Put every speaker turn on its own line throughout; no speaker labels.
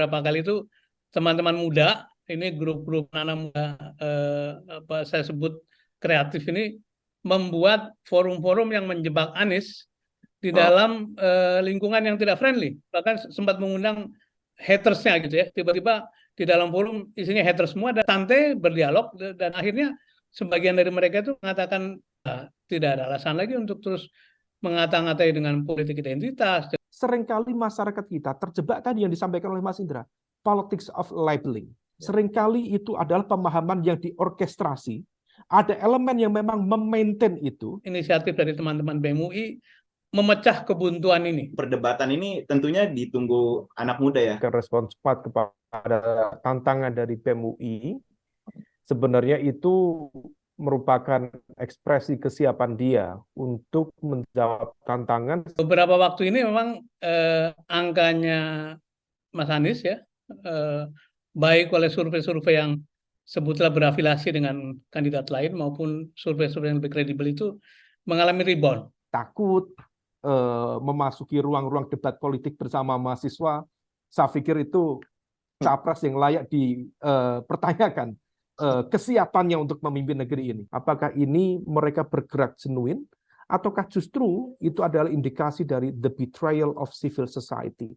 beberapa kali itu teman-teman muda, ini grup-grup anak muda, apa saya sebut kreatif ini, membuat forum-forum yang menjebak Anies di dalam lingkungan yang tidak friendly. Bahkan sempat mengundang hatersnya gitu ya. Tiba-tiba di dalam forum isinya haters semua, dan santai berdialog, dan akhirnya sebagian dari mereka itu mengatakan tidak ada alasan lagi untuk terus mengata-ngatai dengan politik identitas.
Seringkali masyarakat kita terjebak tadi yang disampaikan oleh Mas Indra, politics of labeling. Seringkali itu adalah pemahaman yang diorkestrasi, ada elemen yang memang memaintain itu.
Inisiatif dari teman-teman BEM UI memecah kebuntuan ini.
Perdebatan ini tentunya ditunggu anak muda ya.
Respon cepat kepada tantangan dari BEM UI, sebenarnya itu merupakan ekspresi kesiapan dia untuk menjawab tantangan.
Beberapa waktu ini memang angkanya Mas Anies ya, baik oleh survei-survei yang sebutlah berafiliasi dengan kandidat lain maupun survei-survei yang lebih kredibel itu mengalami rebound.
Takut memasuki ruang-ruang debat politik bersama mahasiswa, saya pikir itu capres yang layak dipertanyakan kesiapannya untuk memimpin negeri ini. Apakah ini mereka bergerak genuine, ataukah justru itu adalah indikasi dari the betrayal of civil society,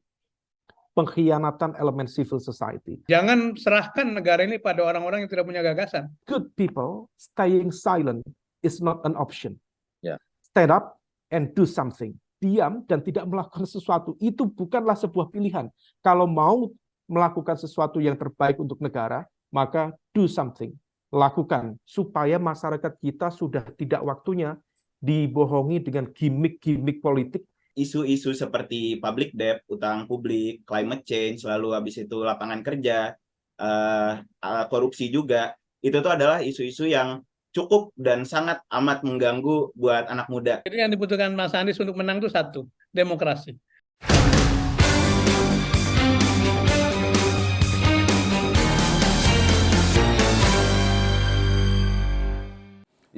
pengkhianatan elemen civil society.
Jangan serahkan negara ini pada orang-orang yang tidak punya gagasan.
Good people staying silent is not an option.
Yeah.
Stand up and do something. Diam dan tidak melakukan sesuatu itu bukanlah sebuah pilihan. Kalau mau melakukan sesuatu yang terbaik untuk negara, maka do something. Lakukan supaya masyarakat kita sudah tidak waktunya dibohongi dengan gimmick-gimmick politik.
Isu-isu seperti public debt, utang publik, climate change, lalu habis itu lapangan kerja, korupsi juga, itu tuh adalah isu-isu yang cukup dan sangat amat mengganggu buat anak muda.
Jadi yang dibutuhkan Mas Anies untuk menang itu satu, demokrasi.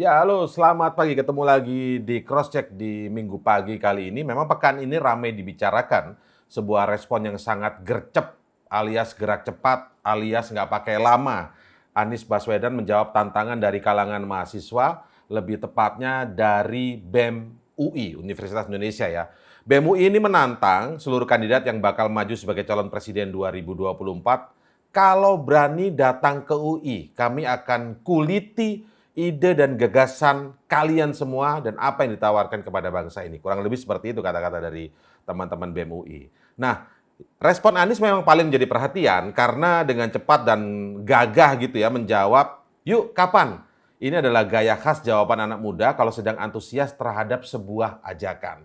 Ya, halo, selamat pagi. Ketemu lagi di Crosscheck di minggu pagi kali ini. Memang pekan ini ramai dibicarakan sebuah respon yang sangat gercep alias gerak cepat alias nggak pakai lama. Anies Baswedan menjawab tantangan dari kalangan mahasiswa, lebih tepatnya dari BEM UI, Universitas Indonesia ya. BEM UI ini menantang seluruh kandidat yang bakal maju sebagai calon presiden 2024. Kalau berani datang ke UI, kami akan kuliti ide dan gagasan kalian semua dan apa yang ditawarkan kepada bangsa ini. Kurang lebih seperti itu kata-kata dari teman-teman BEM UI. Nah, respon Anies memang paling menjadi perhatian karena dengan cepat dan gagah gitu ya menjawab, yuk kapan? Ini adalah gaya khas jawaban anak muda kalau sedang antusias terhadap sebuah ajakan.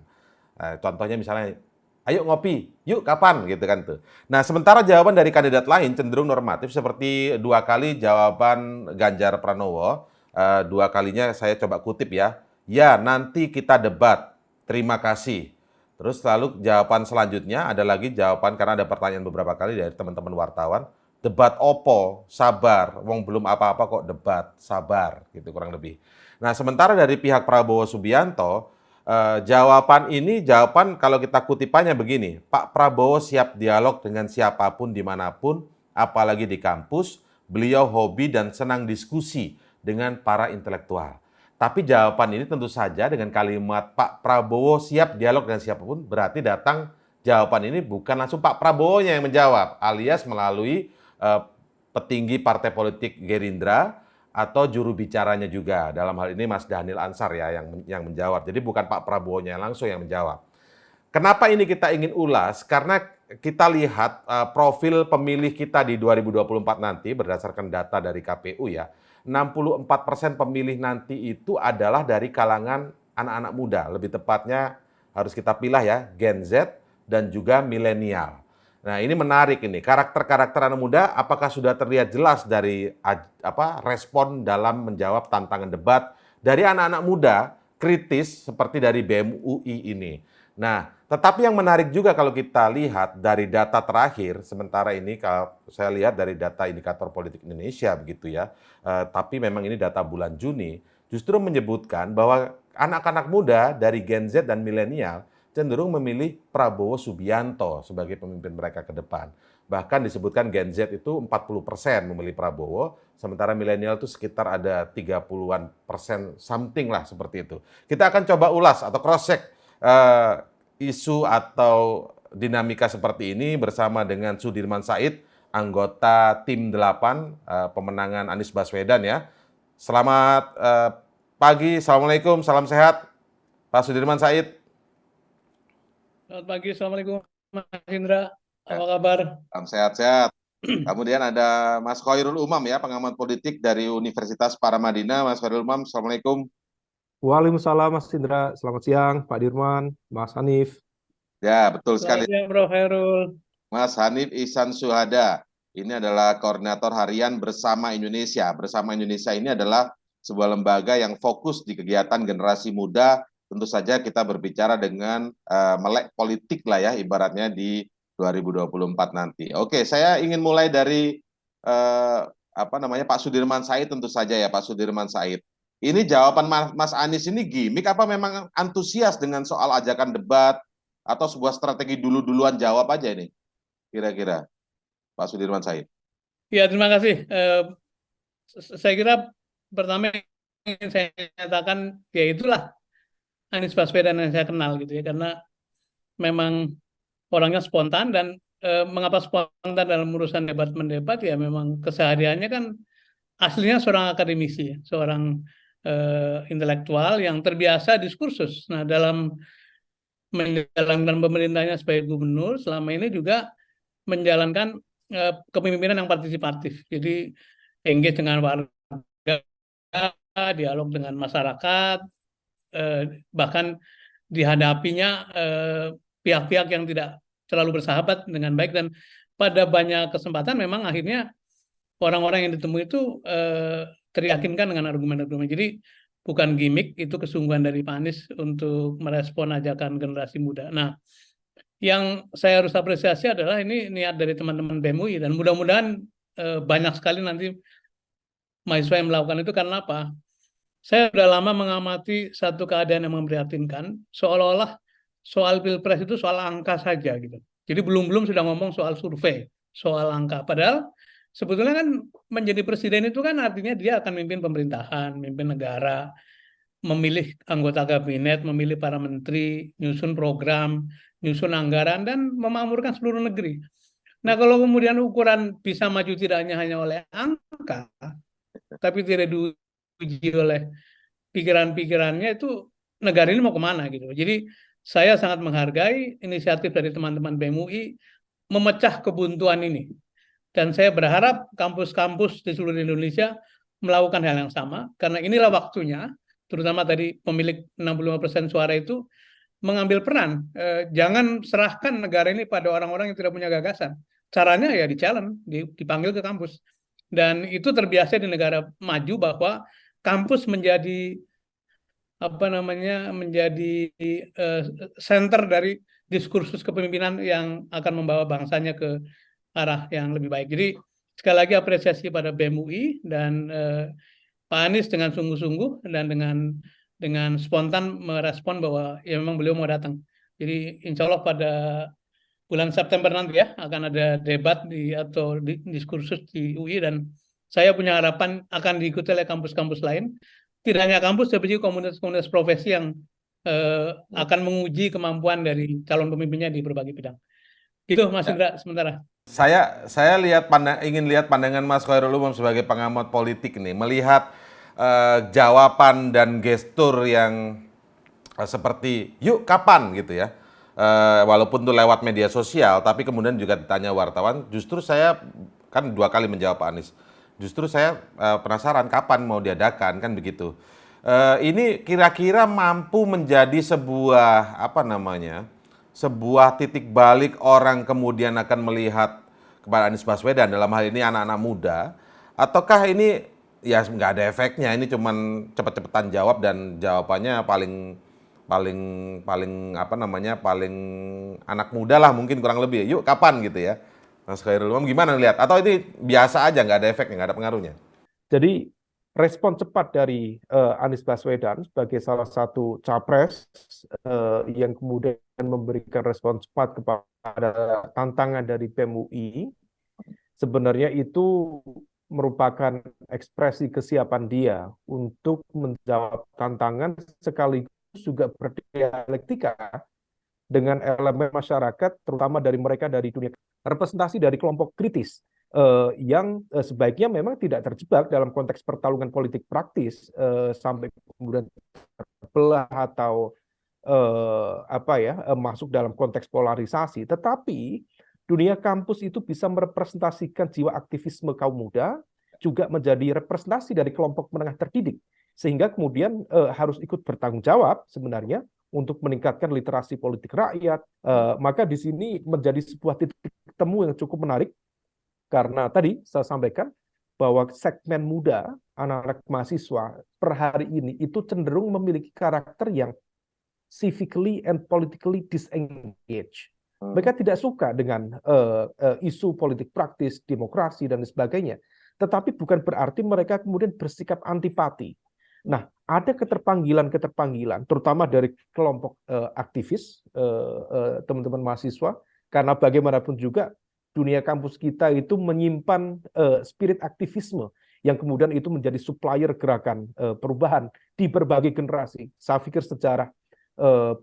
Contohnya misalnya, ayo ngopi, yuk kapan gitu kan tuh. Nah, sementara jawaban dari kandidat lain cenderung normatif seperti 2 kali jawaban Ganjar Pranowo. 2 kalinya saya coba kutip ya. Ya, nanti kita debat. Terima kasih. Terus lalu jawaban selanjutnya ada lagi jawaban karena ada pertanyaan beberapa kali dari teman-teman wartawan. Debat opo, sabar. Wong belum apa-apa kok debat, sabar. Gitu kurang lebih. Nah, sementara dari pihak Prabowo Subianto, jawaban ini jawaban kalau kita kutipannya begini. Pak Prabowo siap dialog dengan siapapun dimanapun, apalagi di kampus. Beliau hobi dan senang diskusi dengan para intelektual. Tapi jawaban ini tentu saja dengan kalimat Pak Prabowo siap dialog dengan siapapun, berarti datang jawaban ini bukan langsung Pak Prabowo-nya yang menjawab, alias melalui petinggi partai politik Gerindra atau juru bicaranya juga. Dalam hal ini Mas Dhanil Ansar ya yang menjawab. Jadi bukan Pak Prabowo-nya langsung yang menjawab. Kenapa ini kita ingin ulas? Karena kita lihat profil pemilih kita di 2024 nanti berdasarkan data dari KPU ya. 64% pemilih nanti itu adalah dari kalangan anak-anak muda. Lebih tepatnya harus kita pilih ya, Gen Z dan juga milenial. Nah, ini menarik ini. Karakter-karakter anak muda apakah sudah terlihat jelas dari respon dalam menjawab tantangan debat dari anak-anak muda kritis seperti dari BEM UI ini. Nah, tetapi yang menarik juga kalau kita lihat dari data terakhir, sementara ini kalau saya lihat dari data indikator politik Indonesia begitu ya, tapi memang ini data bulan Juni, justru menyebutkan bahwa anak-anak muda dari Gen Z dan milenial cenderung memilih Prabowo Subianto sebagai pemimpin mereka ke depan. Bahkan disebutkan Gen Z itu 40% memilih Prabowo, sementara milenial itu sekitar ada 30-an% something lah seperti itu. Kita akan coba ulas atau cross-check isu atau dinamika seperti ini bersama dengan Sudirman Said, anggota Tim 8 pemenangan Anies Baswedan ya. Selamat pagi, Assalamualaikum, salam sehat Pak Sudirman Said.
Selamat pagi, Assalamualaikum Mas Indra. Apa kabar?
Salam sehat-sehat. Kemudian ada Mas Khairul Umam ya, pengamat politik dari Universitas Paramadina. Mas Khairul Umam, Assalamualaikum.
Waalaikumsalam Mas Indra, selamat siang Pak Dirman, Mas Hanif.
Ya, betul
Selamat
sekali.
siang, Bro Khairul.
Mas Hanif Ihsan Suhada. Ini adalah koordinator harian Bersama Indonesia. Bersama Indonesia ini adalah sebuah lembaga yang fokus di kegiatan generasi muda. Tentu saja kita berbicara dengan melek politik lah ya, ibaratnya di 2024 nanti. Oke, saya ingin mulai dari Pak Sudirman Said tentu saja ya, Pak Sudirman Said. Ini jawaban Mas Anies ini gimmick apa memang antusias dengan soal ajakan debat atau sebuah strategi dulu-duluan jawab aja ini? Kira-kira Pak Sudirman Said.
Ya, terima kasih. Saya kira pertama yang ingin saya nyatakan ya itulah Anies Baswedan yang saya kenal gitu ya, karena memang orangnya spontan dan mengapa spontan dalam urusan debat mendebat ya memang kesehariannya kan aslinya seorang akademisi, ya, seorang intelektual yang terbiasa diskursus. Nah, dalam menjalankan pemerintahnya sebagai gubernur selama ini juga menjalankan kepemimpinan yang partisipatif. Jadi engage dengan warga, dialog dengan masyarakat, bahkan dihadapinya pihak-pihak yang tidak terlalu bersahabat dengan baik, dan pada banyak kesempatan memang akhirnya orang-orang yang ditemui itu teryakinkan dengan argumen-argumen. Jadi bukan gimmick, itu kesungguhan dari Pak Anies untuk merespon ajakan generasi muda. Nah, yang saya harus apresiasi adalah ini niat dari teman-teman BEM UI, dan mudah-mudahan banyak sekali nanti mahasiswa yang melakukan itu. Karena apa? Saya sudah lama mengamati satu keadaan yang memprihatinkan, seolah-olah soal Pilpres itu soal angka saja gitu. Jadi belum sudah ngomong soal survei, soal angka. Padahal sebetulnya kan menjadi presiden itu kan artinya dia akan memimpin pemerintahan, memimpin negara, memilih anggota kabinet, memilih para menteri, nyusun program, nyusun anggaran, dan memakmurkan seluruh negeri. Nah, kalau kemudian ukuran bisa maju tidaknya hanya oleh angka, tapi tidak diuji oleh pikiran-pikirannya, itu negara ini mau kemana gitu. Jadi saya sangat menghargai inisiatif dari teman-teman BEM UI memecah kebuntuan ini. Dan saya berharap kampus-kampus di seluruh Indonesia melakukan hal yang sama, karena inilah waktunya, terutama tadi pemilik 65% suara itu mengambil peran. Jangan serahkan negara ini pada orang-orang yang tidak punya gagasan. Caranya ya di-challenge, dipanggil ke kampus. Dan itu terbiasa di negara maju bahwa kampus menjadi menjadi center dari diskursus kepemimpinan yang akan membawa bangsanya ke arah yang lebih baik. Jadi sekali lagi apresiasi pada BEM UI dan Pak Anies dengan sungguh-sungguh dan dengan spontan merespon bahwa ya memang beliau mau datang. Jadi insya Allah pada bulan September nanti ya akan ada debat atau diskursus di UI, dan saya punya harapan akan diikuti oleh kampus-kampus lain. Tidak hanya kampus, tapi juga komunitas-komunitas profesi yang akan menguji kemampuan dari calon pemimpinnya di berbagai bidang. Itu Mas Indra sementara.
Saya ingin lihat pandangan Mas Khairul Umam sebagai pengamat politik nih, melihat jawaban dan gestur yang seperti yuk kapan gitu ya. Walaupun itu lewat media sosial, tapi kemudian juga ditanya wartawan, justru saya kan 2 kali menjawab Pak Anies. Justru saya penasaran kapan mau diadakan, kan begitu. Ini kira-kira mampu menjadi sebuah sebuah titik balik orang kemudian akan melihat kepada Anies Baswedan, dalam hal ini anak-anak muda, ataukah ini ya nggak ada efeknya, ini cuman cepet-cepetan jawab dan jawabannya paling anak muda lah mungkin, kurang lebih. Yuk kapan gitu ya. Mas Khairul Umam gimana lihat? Atau ini biasa aja, nggak ada efeknya, nggak ada pengaruhnya?
Jadi respon cepat dari Anies Baswedan sebagai salah satu capres yang kemudian memberikan respon cepat kepada tantangan dari BEM UI, sebenarnya itu merupakan ekspresi kesiapan dia untuk menjawab tantangan sekaligus juga berdialektika dengan elemen masyarakat, terutama dari mereka dari dunia representasi dari kelompok kritis yang sebaiknya memang tidak terjebak dalam konteks pertarungan politik praktis sampai kemudian terbelah atau masuk dalam konteks polarisasi, tetapi dunia kampus itu bisa merepresentasikan jiwa aktivisme kaum muda, juga menjadi representasi dari kelompok menengah terdidik, sehingga kemudian harus ikut bertanggung jawab sebenarnya untuk meningkatkan literasi politik rakyat. Maka di sini menjadi sebuah titik temu yang cukup menarik, karena tadi saya sampaikan bahwa segmen muda, anak-anak mahasiswa per hari ini itu cenderung memiliki karakter yang civically and politically disengaged. Mereka tidak suka dengan isu politik praktis, demokrasi, dan sebagainya. Tetapi bukan berarti mereka kemudian bersikap antipati. Nah, ada keterpanggilan, terutama dari kelompok aktivis, teman-teman mahasiswa, karena bagaimanapun juga dunia kampus kita itu menyimpan spirit aktivisme yang kemudian itu menjadi supplier gerakan perubahan di berbagai generasi. Saya pikir sejarah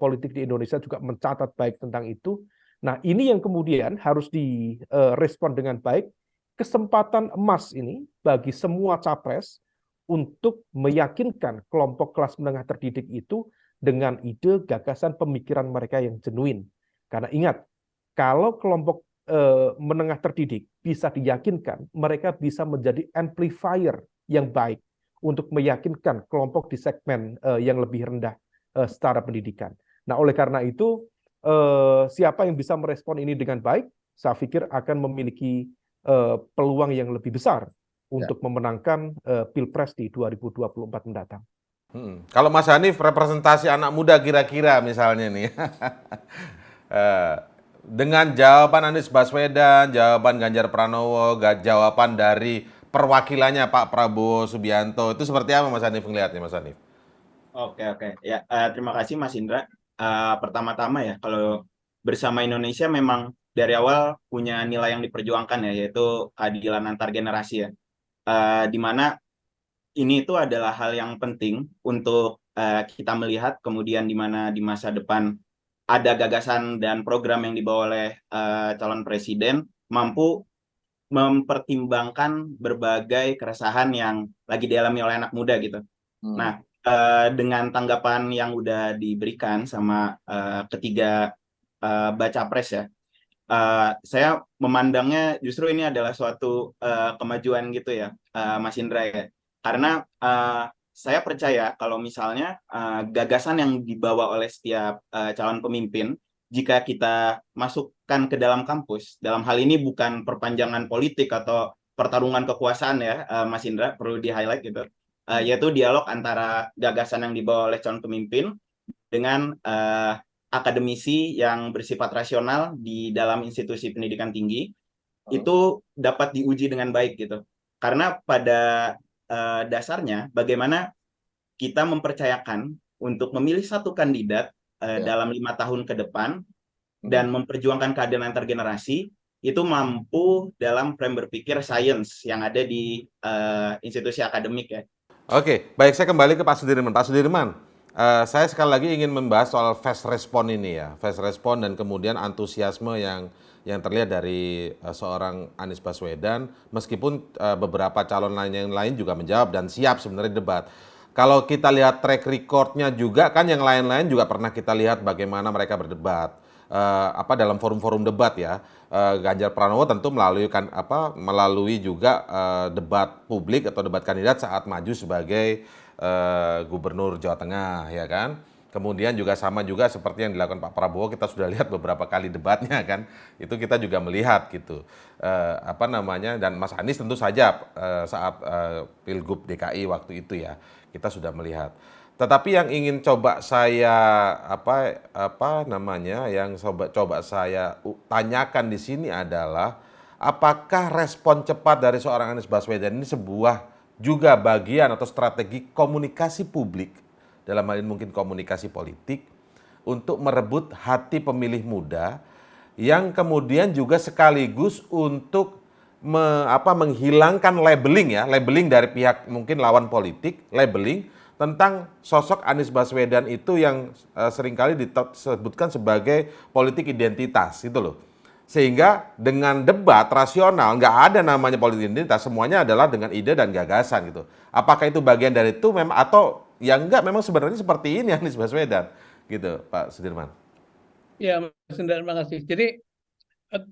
politik di Indonesia juga mencatat baik tentang itu. Nah, ini yang kemudian harus direspon dengan baik. Kesempatan emas ini bagi semua capres untuk meyakinkan kelompok kelas menengah terdidik itu dengan ide, gagasan, pemikiran mereka yang genuine. Karena ingat, kalau kelompok menengah terdidik bisa diyakinkan, mereka bisa menjadi amplifier yang baik untuk meyakinkan kelompok di segmen yang lebih rendah secara pendidikan. Nah, oleh karena itu, siapa yang bisa merespon ini dengan baik, saya pikir akan memiliki peluang yang lebih besar untuk memenangkan Pilpres di 2024 mendatang.
Kalau Mas Hanif representasi anak muda kira-kira misalnya nih, dengan jawaban Anies Baswedan, jawaban Ganjar Pranowo, jawaban dari perwakilannya Pak Prabowo Subianto, itu seperti apa Mas Hanif melihatnya, Mas Hanif?
Oke, ya, terima kasih Mas Indra. Pertama-tama ya, kalau Bersama Indonesia memang dari awal punya nilai yang diperjuangkan ya, yaitu keadilan antar generasi ya. Di mana ini itu adalah hal yang penting untuk kita melihat kemudian di mana di masa depan ada gagasan dan program yang dibawa oleh calon presiden mampu mempertimbangkan berbagai keresahan yang lagi dialami oleh anak muda gitu. Nah, dengan tanggapan yang udah diberikan sama ketiga baca pres ya, saya memandangnya justru ini adalah suatu kemajuan gitu ya, Mas Indra ya. Karena saya percaya kalau misalnya gagasan yang dibawa oleh setiap calon pemimpin, jika kita masukkan ke dalam kampus, dalam hal ini bukan perpanjangan politik atau pertarungan kekuasaan ya, Mas Indra, perlu di-highlight gitu, yaitu dialog antara gagasan yang dibawa oleh calon pemimpin dengan akademisi yang bersifat rasional di dalam institusi pendidikan tinggi, itu dapat diuji dengan baik gitu. Karena pada dasarnya bagaimana kita mempercayakan untuk memilih satu kandidat dalam 5 tahun ke depan dan memperjuangkan keadilan antar generasi itu mampu dalam frame berpikir sains yang ada di institusi akademik ya.
Oke, baik, saya kembali ke Pak Sudirman. Pak Sudirman, saya sekali lagi ingin membahas soal fast respon ini ya, fast respon dan kemudian antusiasme yang terlihat dari seorang Anies Baswedan, meskipun beberapa calon yang lain juga menjawab dan siap sebenarnya debat. Kalau kita lihat track recordnya juga kan yang lain-lain juga pernah kita lihat bagaimana mereka berdebat dalam forum-forum debat ya. Ganjar Pranowo tentu melalui juga debat publik atau debat kandidat saat maju sebagai Gubernur Jawa Tengah ya kan. Kemudian juga sama juga seperti yang dilakukan Pak Prabowo, kita sudah lihat beberapa kali debatnya kan, itu kita juga melihat gitu. Dan Mas Anies tentu saja saat Pilgub DKI waktu itu ya, kita sudah melihat. Tetapi yang ingin coba saya coba saya tanyakan di sini adalah apakah respon cepat dari seorang Anies Baswedan ini sebuah juga bagian atau strategi komunikasi publik, dalam hal ini mungkin komunikasi politik, untuk merebut hati pemilih muda yang kemudian juga sekaligus untuk menghilangkan labeling dari pihak mungkin lawan politik, labeling tentang sosok Anies Baswedan itu yang seringkali disebutkan sebagai politik identitas itu loh. Sehingga dengan debat rasional nggak ada namanya politik identitas, semuanya adalah dengan ide dan gagasan gitu. Apakah itu bagian dari itu memang atau ya enggak, memang sebenarnya seperti ini Anies Baswedan gitu, Pak Sudirman.
Ya, Mas Indra, terima kasih. Jadi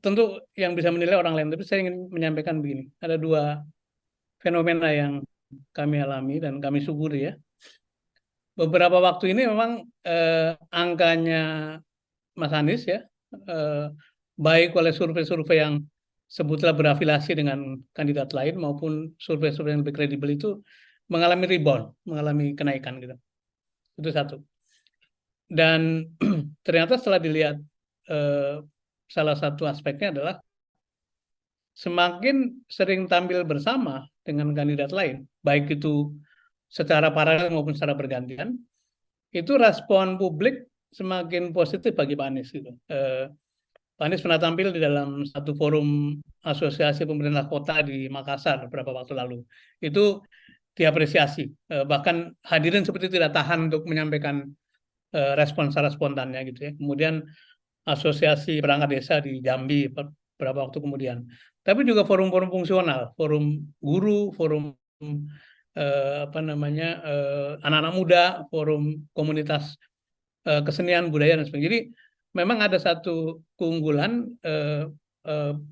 tentu yang bisa menilai orang lain, tapi saya ingin menyampaikan begini. Ada dua fenomena yang kami alami dan kami syukuri ya. Beberapa waktu ini memang angkanya Mas Anies ya, baik oleh survei-survei yang sebutlah berafiliasi dengan kandidat lain maupun survei-survei yang lebih kredibel itu mengalami rebound, mengalami kenaikan gitu. Itu satu. Dan ternyata setelah dilihat salah satu aspeknya adalah semakin sering tampil bersama dengan kandidat lain, baik itu secara paralel maupun secara bergantian, itu respon publik semakin positif bagi Pak Anies gitu. Pak Anies pernah tampil di dalam satu forum asosiasi pemerintah kota di Makassar beberapa waktu lalu. Itu diapresiasi. Bahkan hadirin seperti tidak tahan untuk menyampaikan respon secara spontannya gitu ya. Kemudian asosiasi perangkat desa di Jambi beberapa waktu kemudian. Tapi juga forum-forum fungsional, forum guru, forum anak-anak muda, forum komunitas kesenian budaya dan sebagainya. Jadi memang ada satu keunggulan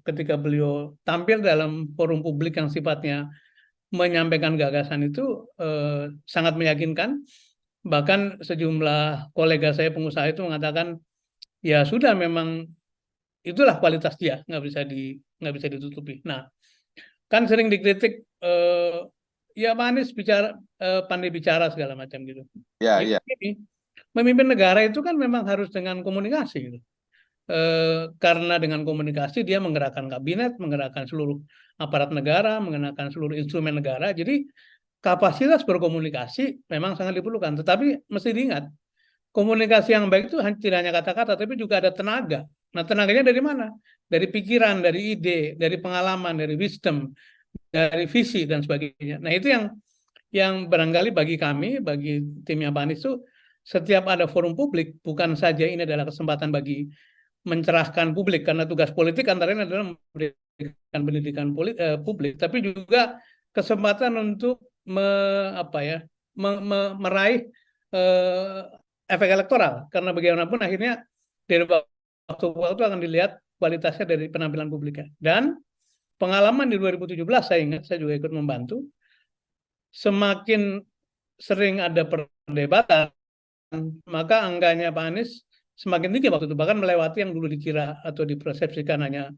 ketika beliau tampil dalam forum publik yang sifatnya menyampaikan gagasan itu sangat meyakinkan. Bahkan sejumlah kolega saya pengusaha itu mengatakan ya sudah, memang itulah kualitas dia, nggak bisa ditutupi. Nah, kan sering dikritik ya Pak Anies pandai bicara segala macam gitu.
Ya,
Jadi
ya.
ini, memimpin negara itu kan memang harus dengan komunikasi gitu. Karena dengan komunikasi dia menggerakkan kabinet, menggerakkan seluruh aparat negara, menggunakan seluruh instrumen negara. Jadi kapasitas berkomunikasi memang sangat diperlukan. Tetapi mesti diingat, komunikasi yang baik itu tidak hanya kata-kata, tapi juga ada tenaga. Nah, tenaganya dari mana? Dari pikiran, dari ide, dari pengalaman, dari wisdom, dari visi dan sebagainya. Nah, itu yang barangkali bagi kami, bagi timnya Pak Anies itu, setiap ada forum publik, bukan saja ini adalah kesempatan bagi mencerahkan publik, karena tugas politik antara lain adalah memberikan pendidikan publik, tapi juga kesempatan untuk meraih efek elektoral, karena bagaimanapun akhirnya dari waktu ke waktu akan dilihat kualitasnya dari penampilan publiknya. Dan pengalaman di 2017 saya ingat, saya juga ikut membantu, semakin sering ada perdebatan, maka angkanya Pak Anies semakin tinggi waktu itu, bahkan melewati yang dulu dikira atau dipersepsikan hanya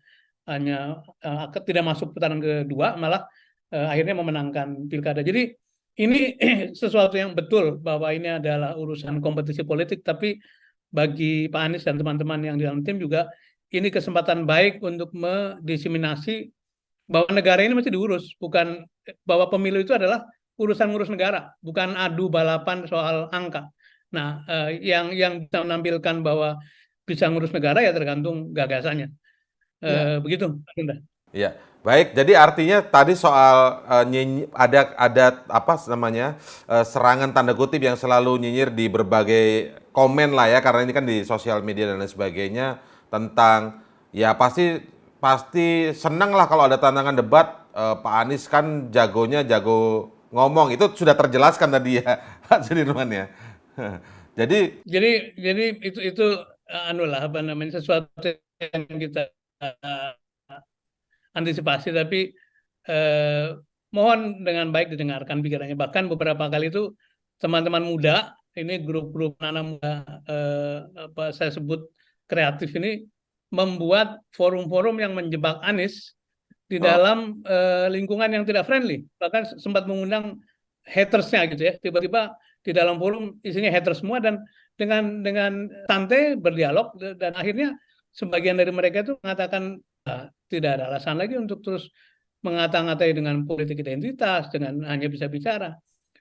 tidak masuk putaran kedua, malah akhirnya memenangkan pilkada. Jadi ini sesuatu yang betul bahwa ini adalah urusan kompetisi politik, tapi bagi Pak Anies dan teman-teman yang di dalam tim juga ini kesempatan baik untuk mendiseminasi bahwa negara ini mesti diurus, bukan bahwa pemilu itu adalah urusan ngurus negara, bukan adu balapan soal angka. Nah, yang bisa menampilkan bahwa bisa ngurus negara ya tergantung gagasannya. Begitu, Pak Indra.
Ya, baik. Jadi artinya tadi soal ada apa namanya serangan tanda kutip yang selalu nyinyir di berbagai komen lah ya, karena ini kan di sosial media dan lain sebagainya tentang ya pasti senang lah kalau ada tantangan debat. Pak Anies kan jago ngomong, itu sudah terjelaskan tadi ya Pak Sudirman ya. Jadi
itu sesuatu yang kita antisipasi, tapi mohon dengan baik didengarkan pikirannya. Bahkan beberapa kali itu teman-teman muda, ini grup-grup anak muda saya sebut kreatif ini, membuat forum-forum yang menjebak Anies di dalam lingkungan yang tidak friendly. Bahkan sempat mengundang hatersnya gitu ya. Tiba-tiba di dalam forum isinya haters semua, dan dengan santai berdialog, dan akhirnya sebagian dari mereka itu mengatakan tidak ada alasan lagi untuk terus mengata-ngatai dengan politik identitas, dengan hanya bisa bicara.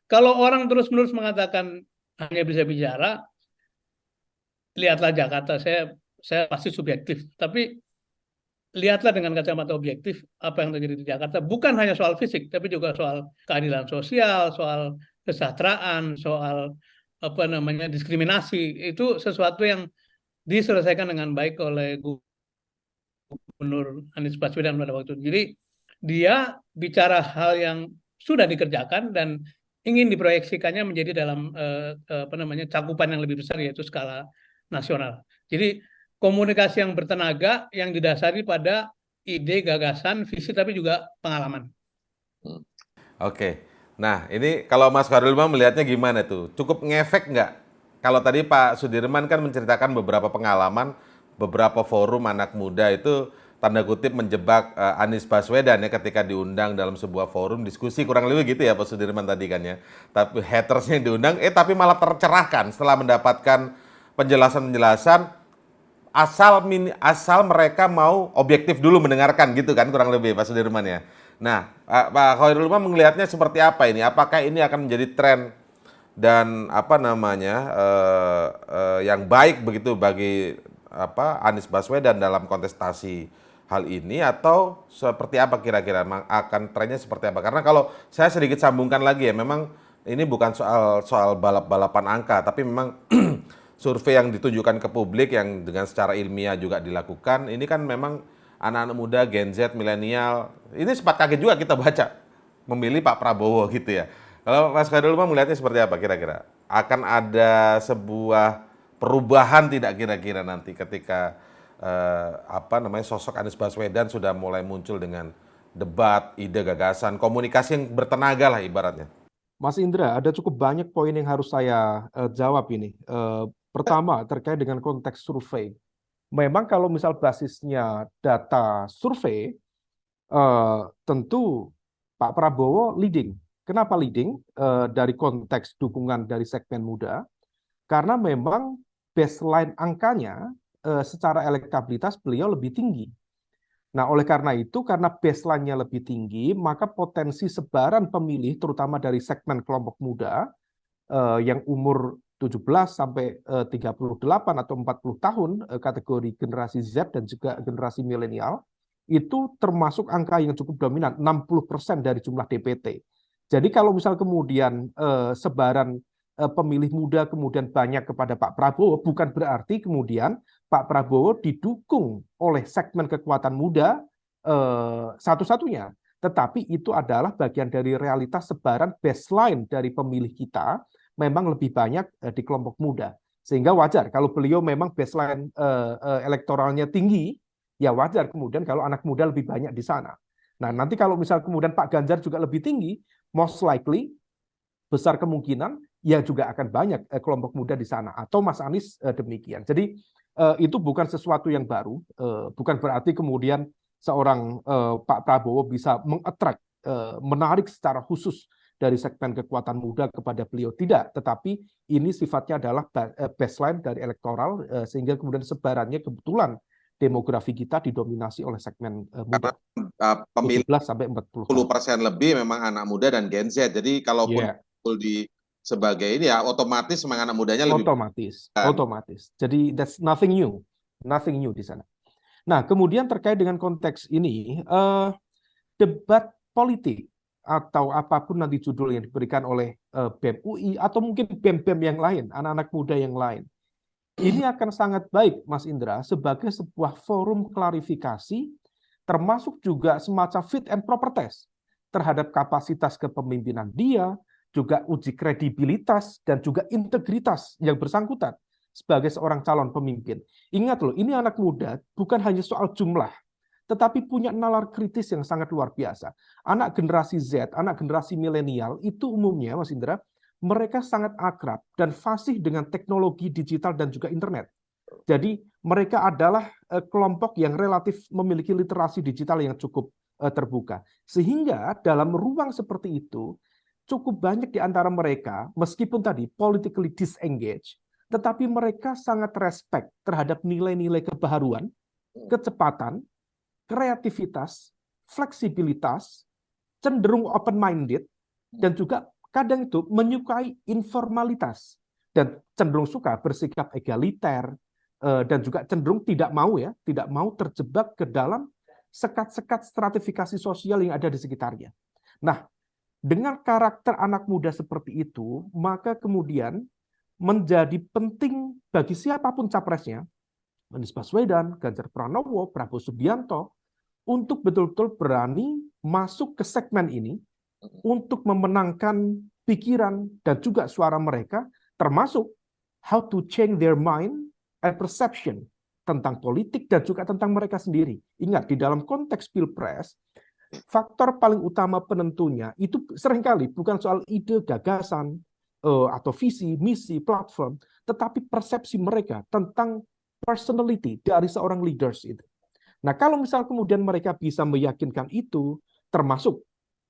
Kalau orang terus-menerus mengatakan hanya bisa bicara, lihatlah Jakarta. Saya pasti subjektif, tapi lihatlah dengan kacamata objektif apa yang terjadi di Jakarta. Bukan hanya soal fisik, tapi juga soal keadilan sosial, soal kesejahteraan, soal apa namanya diskriminasi. Itu sesuatu yang diselesaikan dengan baik oleh Gubernur Anies Baswedan pada waktu itu. Jadi dia bicara hal yang sudah dikerjakan dan ingin diproyeksikannya menjadi dalam apa namanya cakupan yang lebih besar, yaitu skala nasional. Jadi komunikasi yang bertenaga yang didasari pada ide, gagasan, visi, tapi juga pengalaman.
Oke. Nah, ini kalau Mas Khairul Umam melihatnya gimana tuh? Cukup ngefek nggak? Kalau tadi Pak Sudirman kan menceritakan beberapa pengalaman, beberapa forum anak muda itu tanda kutip menjebak Anies Baswedan ya ketika diundang dalam sebuah forum diskusi, kurang lebih gitu ya Pak Sudirman tadi kan ya. Tapi hatersnya yang diundang, tapi malah tercerahkan setelah mendapatkan penjelasan-penjelasan asal mereka mau objektif dulu mendengarkan gitu kan, kurang lebih Pak Sudirman ya. Nah, Pak Khairul Umam melihatnya seperti apa ini? Apakah ini akan menjadi tren dan apa namanya yang baik begitu bagi Anies Baswedan dalam kontestasi hal ini, atau seperti apa kira-kira akan trennya seperti apa? Karena kalau saya sedikit sambungkan lagi ya, memang ini bukan soal balap-balapan angka, tapi memang survei yang ditunjukkan ke publik yang dengan secara ilmiah juga dilakukan, ini kan memang anak-anak muda, Gen Z, milenial, ini sempat kaget juga kita baca memilih Pak Prabowo gitu ya. Kalau Mas Khairul Umam melihatnya seperti apa kira-kira? Akan ada sebuah perubahan tidak kira-kira nanti ketika sosok Anies Baswedan sudah mulai muncul dengan debat, ide, gagasan, komunikasi yang bertenaga lah ibaratnya.
Mas Indra, ada cukup banyak poin yang harus saya jawab ini. Pertama, terkait dengan konteks survei. Memang kalau misal basisnya data survei, tentu Pak Prabowo leading. Kenapa leading? Dari konteks dukungan dari segmen muda, karena memang baseline angkanya secara elektabilitas beliau lebih tinggi. Nah, oleh karena itu, karena baseline-nya lebih tinggi, maka potensi sebaran pemilih, terutama dari segmen kelompok muda, yang umur 17 sampai 38 atau 40 tahun, kategori generasi Z dan juga generasi milenial, itu termasuk angka yang cukup dominan, 60% dari jumlah DPT. Jadi kalau misal kemudian sebaran pemilih muda kemudian banyak kepada Pak Prabowo, bukan berarti kemudian Pak Prabowo didukung oleh segmen kekuatan muda satu-satunya. Tetapi itu adalah bagian dari realitas sebaran baseline dari pemilih kita memang lebih banyak di kelompok muda. Sehingga wajar kalau beliau memang baseline elektoralnya tinggi, ya wajar kemudian kalau anak muda lebih banyak di sana. Nah, nanti kalau misal kemudian Pak Ganjar juga lebih tinggi, most likely besar kemungkinan ya juga akan banyak kelompok muda di sana, atau Mas Anies demikian. Jadi itu bukan sesuatu yang baru, bukan berarti kemudian seorang Pak Prabowo bisa mengattract, menarik secara khusus dari segmen kekuatan muda kepada beliau, tidak, tetapi ini sifatnya adalah baseline dari elektoral, sehingga kemudian sebarannya kebetulan demografi kita didominasi oleh segmen muda.
Pemilih
17 sampai 40
10% lebih memang anak muda dan Gen Z. Jadi kalaupun di sebagai ini ya otomatis memang anak mudanya lebih
otomatis. Jadi that's nothing new di sana. Nah, kemudian terkait dengan konteks ini, debat politik atau apapun nanti judul yang diberikan oleh BEM UI atau mungkin BEM-BEM yang lain, anak-anak muda yang lain, ini akan sangat baik, Mas Indra, sebagai sebuah forum klarifikasi, termasuk juga semacam fit and proper test terhadap kapasitas kepemimpinan dia, juga uji kredibilitas dan juga integritas yang bersangkutan sebagai seorang calon pemimpin. Ingat loh, ini anak muda bukan hanya soal jumlah, tetapi punya nalar kritis yang sangat luar biasa. Anak generasi Z, anak generasi milenial itu umumnya, Mas Indra, mereka sangat akrab dan fasih dengan teknologi digital dan juga internet. Jadi mereka adalah kelompok yang relatif memiliki literasi digital yang cukup terbuka. Sehingga dalam ruang seperti itu, cukup banyak di antara mereka, meskipun tadi politically disengaged, tetapi mereka sangat respect terhadap nilai-nilai kebaharuan, kecepatan, kreativitas, fleksibilitas, cenderung open-minded, dan juga kadang itu menyukai informalitas dan cenderung suka bersikap egaliter, dan juga cenderung tidak mau terjebak ke dalam sekat-sekat stratifikasi sosial yang ada di sekitarnya. Nah, dengan karakter anak muda seperti itu, maka kemudian menjadi penting bagi siapapun capresnya, Anies Baswedan, Ganjar Pranowo, Prabowo Subianto, untuk betul-betul berani masuk ke segmen ini untuk memenangkan pikiran dan juga suara mereka, termasuk how to change their mind and perception tentang politik dan juga tentang mereka sendiri. Ingat, di dalam konteks Pilpres, faktor paling utama penentunya itu seringkali bukan soal ide, gagasan, atau visi, misi, platform, tetapi persepsi mereka tentang personality dari seorang leaders itu. Nah, kalau misal kemudian mereka bisa meyakinkan itu, termasuk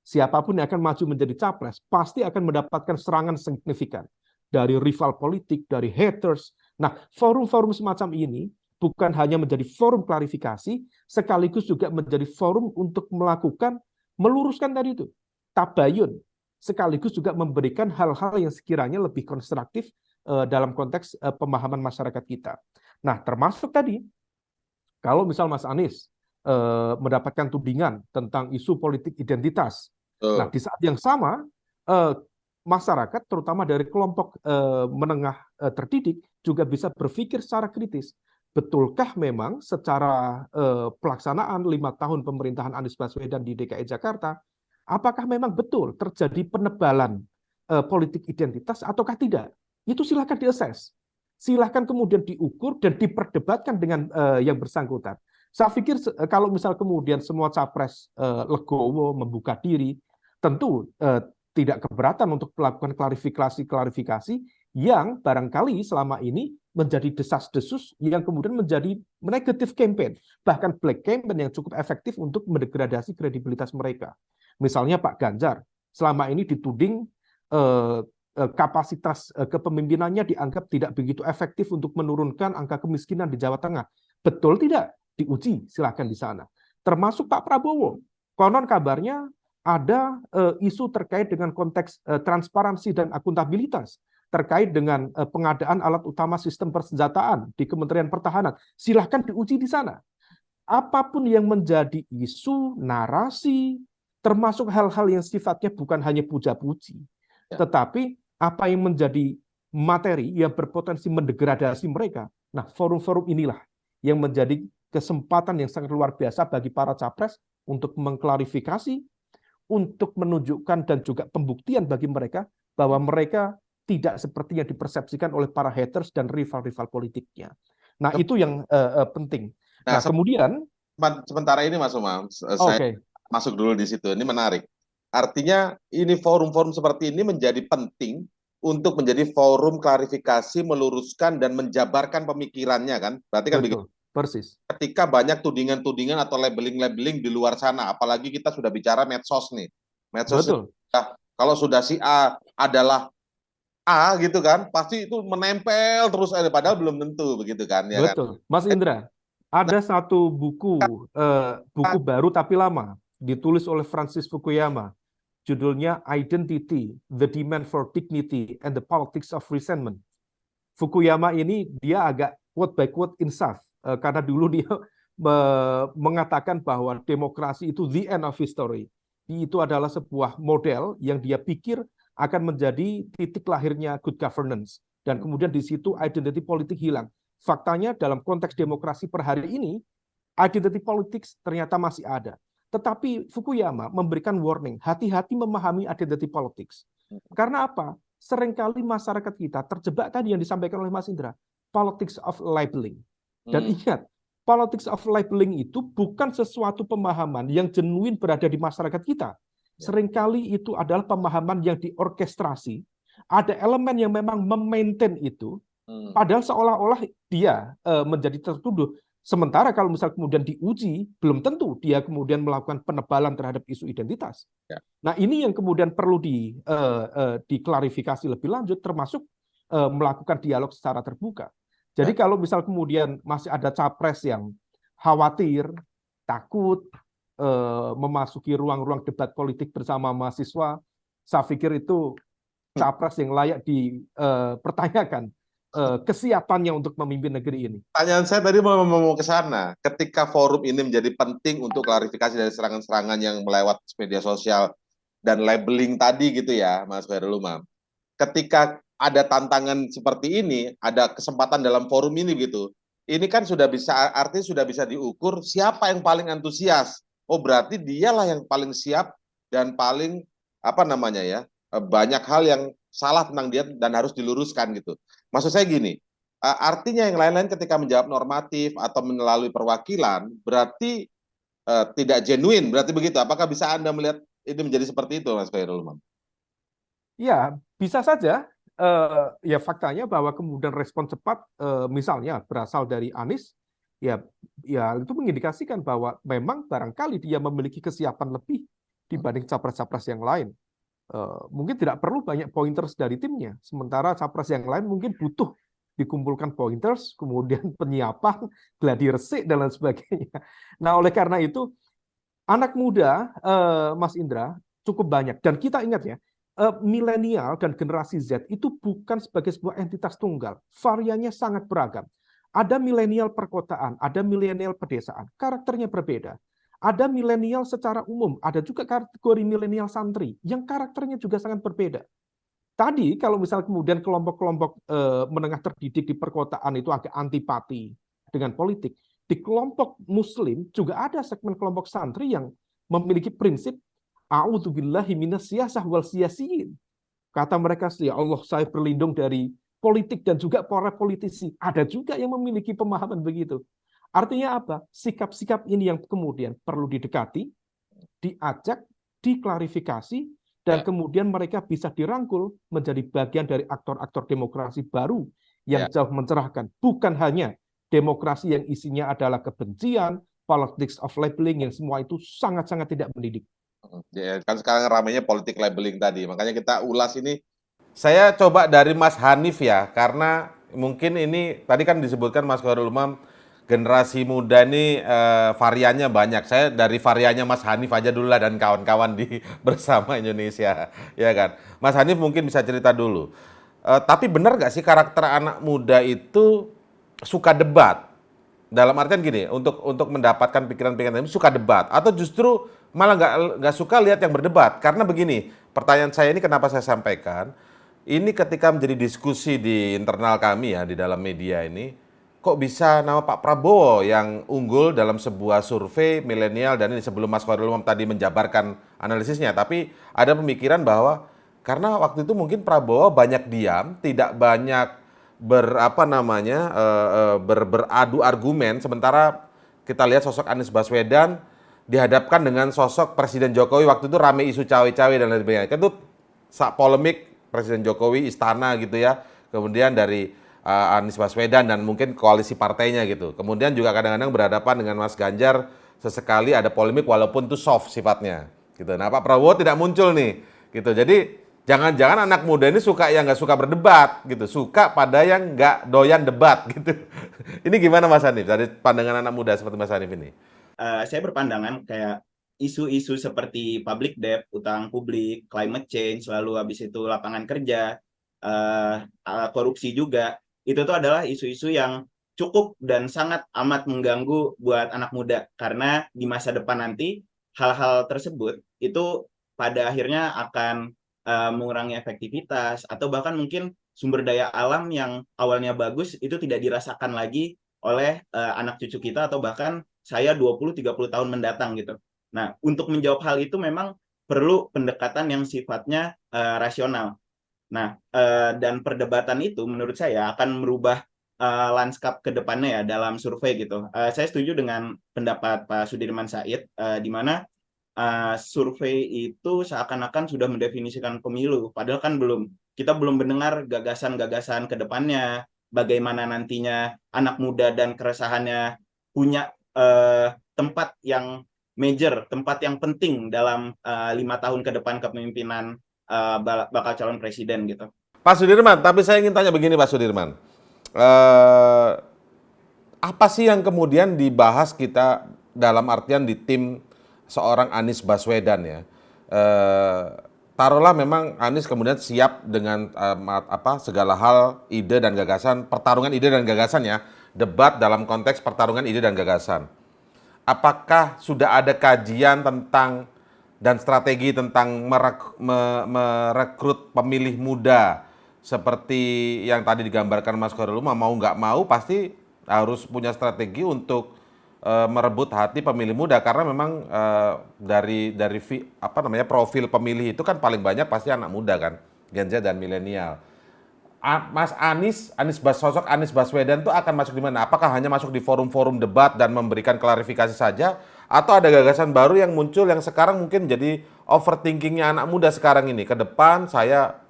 siapapun yang akan maju menjadi capres, pasti akan mendapatkan serangan signifikan dari rival politik, dari haters. Nah, forum-forum semacam ini bukan hanya menjadi forum klarifikasi, sekaligus juga menjadi forum untuk meluruskan tadi itu, tabayun, sekaligus juga memberikan hal-hal yang sekiranya lebih konstruktif dalam konteks pemahaman masyarakat kita. Nah, termasuk tadi, kalau misal Mas Anies mendapatkan tudingan tentang isu politik identitas, nah di saat yang sama masyarakat, terutama dari kelompok menengah terdidik, juga bisa berpikir secara kritis. Betulkah memang secara pelaksanaan 5 tahun pemerintahan Anies Baswedan di DKI Jakarta, apakah memang betul terjadi penebalan politik identitas ataukah tidak? Itu silakan diakses. Silahkan kemudian diukur dan diperdebatkan dengan yang bersangkutan. Saya pikir kalau misal kemudian semua capres legowo, membuka diri, tentu tidak keberatan untuk melakukan klarifikasi yang barangkali selama ini menjadi desas-desus yang kemudian menjadi negative campaign, bahkan black campaign yang cukup efektif untuk mendegradasi kredibilitas mereka. Misalnya Pak Ganjar, selama ini dituding kapasitas kepemimpinannya dianggap tidak begitu efektif untuk menurunkan angka kemiskinan di Jawa Tengah. Betul tidak? Diuji, silakan di sana. Termasuk Pak Prabowo. Konon kabarnya ada isu terkait dengan konteks transparansi dan akuntabilitas terkait dengan pengadaan alat utama sistem persenjataan di Kementerian Pertahanan. Silahkan diuji di sana. Apapun yang menjadi isu, narasi, termasuk hal-hal yang sifatnya bukan hanya puja-puji, tetapi apa yang menjadi materi yang berpotensi mendegradasi mereka. Nah, forum-forum inilah yang menjadi kesempatan yang sangat luar biasa bagi para capres untuk mengklarifikasi, untuk menunjukkan dan juga pembuktian bagi mereka bahwa mereka tidak seperti yang dipersepsikan oleh para haters dan rival-rival politiknya. Nah, itu yang penting. Nah, kemudian
sementara ini Mas Umam, saya masuk dulu di situ. Ini menarik. Artinya ini forum-forum seperti ini menjadi penting untuk menjadi forum klarifikasi, meluruskan dan menjabarkan pemikirannya kan. Berarti kan begitu.
Persis.
Ketika banyak tudingan-tudingan atau labeling-labeling di luar sana, apalagi kita sudah bicara medsos nih. Medsos kalau sudah si A adalah A gitu kan, pasti itu menempel terus, padahal belum tentu begitu kan. Ya
betul.
Kan?
Mas Indra, ada satu buku baru tapi lama, ditulis oleh Francis Fukuyama. Judulnya Identity, The Demand for Dignity and the Politics of Resentment. Fukuyama ini dia agak quote by quote insaf, karena dulu dia mengatakan bahwa demokrasi itu the end of history. Itu adalah sebuah model yang dia pikir akan menjadi titik lahirnya good governance. Dan kemudian di situ identity politik hilang. Faktanya dalam konteks demokrasi per hari ini, identity politics ternyata masih ada. Tetapi Fukuyama memberikan warning, hati-hati memahami identity politics. Karena apa? Seringkali masyarakat kita terjebak tadi yang disampaikan oleh Mas Indra, politics of labeling. Dan ingat, politics of labeling itu bukan sesuatu pemahaman yang genuine berada di masyarakat kita. Seringkali itu adalah pemahaman yang diorkestrasi, ada elemen yang memang memaintain itu, padahal seolah-olah dia menjadi tertuduh. Sementara kalau misal kemudian diuji, belum tentu dia kemudian melakukan penebalan terhadap isu identitas. Nah, ini yang kemudian perlu diklarifikasi lebih lanjut, termasuk melakukan dialog secara terbuka. Jadi kalau misal kemudian masih ada capres yang khawatir, takut, memasuki ruang-ruang debat politik bersama mahasiswa, saya pikir itu capres yang layak dipertanyakan kesiapannya untuk memimpin negeri ini.
Pertanyaan saya tadi mau ke sana. Ketika forum ini menjadi penting untuk klarifikasi dari serangan-serangan yang melewat media sosial dan labeling tadi gitu ya, Mas Khairul Umam. Ketika ada tantangan seperti ini, ada kesempatan dalam forum ini gitu. Ini kan sudah bisa, artinya sudah bisa diukur siapa yang paling antusias. Oh, berarti dialah yang paling siap dan paling apa namanya ya, banyak hal yang salah tentang dia dan harus diluruskan gitu. Maksud saya gini, artinya yang lain-lain ketika menjawab normatif atau melalui perwakilan berarti tidak genuine, berarti begitu. Apakah bisa Anda melihat ini menjadi seperti itu, Mas Khairul Umam?
Ya, bisa saja. Ya faktanya bahwa kemudian respon cepat, misalnya berasal dari Anies, ya itu mengindikasikan bahwa memang barangkali dia memiliki kesiapan lebih dibanding capres-capres yang lain. Mungkin tidak perlu banyak pointers dari timnya, sementara capres yang lain mungkin butuh dikumpulkan pointers, kemudian penyiapan, gladi resik, dan lain sebagainya. Nah, oleh karena itu, anak muda, Mas Indra, cukup banyak. Dan kita ingat ya, milenial dan generasi Z itu bukan sebagai sebuah entitas tunggal. Variannya sangat beragam. Ada milenial perkotaan, ada milenial pedesaan. Karakternya berbeda. Ada milenial secara umum, ada juga kategori milenial santri yang karakternya juga sangat berbeda. Tadi kalau misal kemudian kelompok-kelompok menengah terdidik di perkotaan itu agak antipati dengan politik, di kelompok muslim juga ada segmen kelompok santri yang memiliki prinsip a'udzubillahi minasyiyasah wal siyasiyin. Kata mereka, ya Allah, saya berlindung dari politik dan juga para politisi. Ada juga yang memiliki pemahaman begitu. Artinya apa? Sikap-sikap ini yang kemudian perlu didekati, diajak, diklarifikasi, dan kemudian mereka bisa dirangkul menjadi bagian dari aktor-aktor demokrasi baru yang jauh mencerahkan. Bukan hanya demokrasi yang isinya adalah kebencian, politics of labeling, yang semua itu sangat-sangat tidak mendidik.
Ya, kan sekarang ramainya politik labeling tadi, makanya kita ulas ini.
Saya coba dari Mas Hanif ya, karena mungkin ini tadi kan disebutkan Mas Khairul Umam, generasi muda ini variannya banyak. Saya dari variannya Mas Hanif aja dulu lah dan kawan-kawan di Bersama Indonesia, ya kan. Mas Hanif mungkin bisa cerita dulu. Tapi benar nggak sih karakter anak muda itu suka debat? Dalam artian gini, untuk mendapatkan pikiran-pikiran itu suka debat atau justru malah nggak suka lihat yang berdebat? Karena begini, pertanyaan saya ini kenapa saya sampaikan, ini ketika menjadi diskusi di internal kami ya di dalam media ini, kok bisa nama Pak Prabowo yang unggul dalam sebuah survei milenial, dan ini sebelum Mas Khairul Umam tadi menjabarkan analisisnya, tapi ada pemikiran bahwa karena waktu itu mungkin Prabowo banyak diam, tidak banyak beradu argumen, sementara kita lihat sosok Anies Baswedan dihadapkan dengan sosok Presiden Jokowi, waktu itu rame isu cawe-cawe dan lain sebagainya. Itu polemik Presiden Jokowi, istana gitu ya, kemudian dari Anies Baswedan dan mungkin koalisi partainya gitu. Kemudian juga kadang-kadang berhadapan dengan Mas Ganjar, sesekali ada polemik walaupun itu soft sifatnya gitu. Nah, Pak Prabowo tidak muncul nih gitu. Jadi jangan-jangan anak muda ini suka yang nggak suka berdebat gitu, suka pada yang nggak doyan debat gitu. Ini gimana Mas Hanif dari pandangan anak muda seperti Mas Hanif ini?
Saya berpandangan kayak isu-isu seperti public debt, utang publik, climate change, lalu habis itu lapangan kerja, korupsi juga, itu tuh adalah isu-isu yang cukup dan sangat amat mengganggu buat anak muda, karena di masa depan nanti hal-hal tersebut itu pada akhirnya akan mengurangi efektivitas atau bahkan mungkin sumber daya alam yang awalnya bagus itu tidak dirasakan lagi oleh anak cucu kita atau bahkan saya 20-30 tahun mendatang gitu. Nah, untuk menjawab hal itu memang perlu pendekatan yang sifatnya rasional. Nah, dan perdebatan itu menurut saya akan merubah lanskap ke depannya ya dalam survei gitu. Saya setuju dengan pendapat Pak Sudirman Said, di mana survei itu seakan-akan sudah mendefinisikan pemilu, padahal kan belum. Kita belum mendengar gagasan-gagasan ke depannya, bagaimana nantinya anak muda dan keresahannya punya tempat yang major, tempat yang penting dalam 5 tahun ke depan kepemimpinan bakal calon presiden gitu.
Pak Sudirman, tapi saya ingin tanya begini Pak Sudirman, apa sih yang kemudian dibahas kita dalam artian di tim seorang Anies Baswedan ya. Taruhlah memang Anies kemudian siap dengan segala hal, ide dan gagasan, pertarungan ide dan gagasan ya, debat dalam konteks pertarungan ide dan gagasan. Apakah sudah ada kajian tentang dan strategi tentang merekrut pemilih muda seperti yang tadi digambarkan Mas Khairul Umam, mau nggak mau pasti harus punya strategi untuk merebut hati pemilih muda karena memang dari profil pemilih itu kan paling banyak pasti anak muda kan, Gen Z dan milenial. Mas sosok Anies Baswedan itu akan masuk di mana? Apakah hanya masuk di forum-forum debat dan memberikan klarifikasi saja, atau ada gagasan baru yang muncul yang sekarang mungkin jadi overthinkingnya anak muda sekarang ini? Ke depan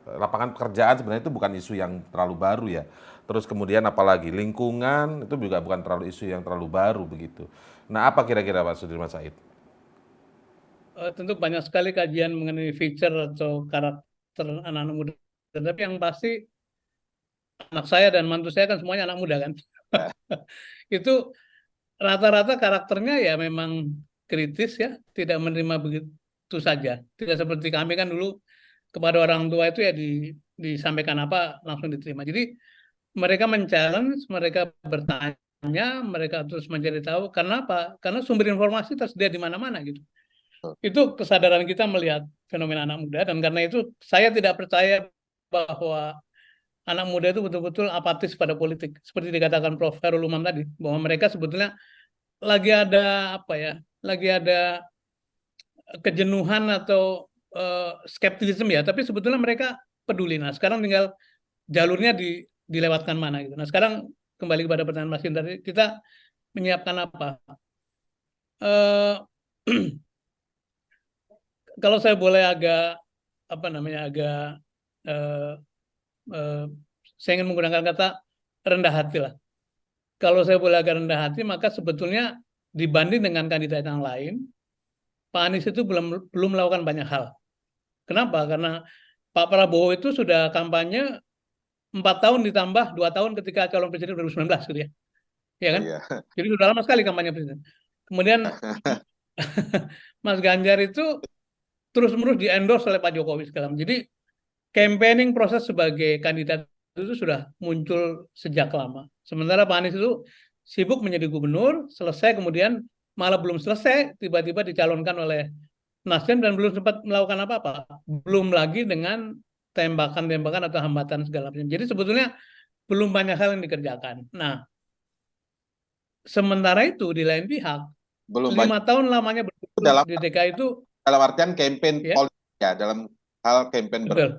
lapangan pekerjaan sebenarnya itu bukan isu yang terlalu baru ya. Terus kemudian apalagi lingkungan itu juga bukan terlalu isu yang terlalu baru begitu. Nah, apa kira-kira Pak Sudirman Said?
Tentu banyak sekali kajian mengenai feature atau karakter anak-anak muda. Tetapi yang pasti anak saya dan mantu saya kan semuanya anak muda kan. Itu rata-rata karakternya ya memang kritis ya, tidak menerima begitu saja. Tidak seperti kami kan dulu kepada orang tua itu ya disampaikan apa langsung diterima. Jadi mereka men-challenge, mereka bertanya, mereka terus mencari tahu. Karena apa? Karena sumber informasi tersedia di mana-mana gitu. Itu kesadaran kita melihat fenomena anak muda, dan karena itu saya tidak percaya bahwa anak muda itu betul-betul apatis pada politik. Seperti dikatakan Prof. Khairul Umam tadi, bahwa mereka sebetulnya lagi ada lagi ada kejenuhan atau skeptisisme ya, tapi sebetulnya mereka peduli. Nah, sekarang tinggal jalurnya dilewatkan mana gitu. Nah, sekarang kembali kepada pertanyaan Mas Indra, kita menyiapkan apa? Kalau saya boleh agak saya ingin menggunakan kata rendah hati lah. Kalau saya boleh agak rendah hati, maka sebetulnya dibanding dengan kandidat yang lain, Pak Anies itu belum melakukan banyak hal. Kenapa? Karena Pak Prabowo itu sudah kampanye 4 tahun ditambah 2 tahun ketika calon presiden 2019 gitu ya. Ya kan?
Iya.
Jadi sudah lama sekali kampanye presiden. Kemudian Mas Ganjar itu terus-menerus di-endorse oleh Pak Jokowi sekarang. Jadi campaigning proses sebagai kandidat itu sudah muncul sejak lama. Sementara Pak Anies itu sibuk menjadi gubernur, selesai kemudian malah belum selesai tiba-tiba dicalonkan oleh Nasdem dan belum sempat melakukan apa-apa. Belum lagi dengan tembakan-tembakan atau hambatan segala macam. Jadi sebetulnya belum banyak hal yang dikerjakan. Nah, sementara itu di lain pihak,
Belum
5
banyak
tahun lamanya berkumpul
dalam
di DKI itu,
artian campaign
ya,
politik ya, dalam hal campaign
betul.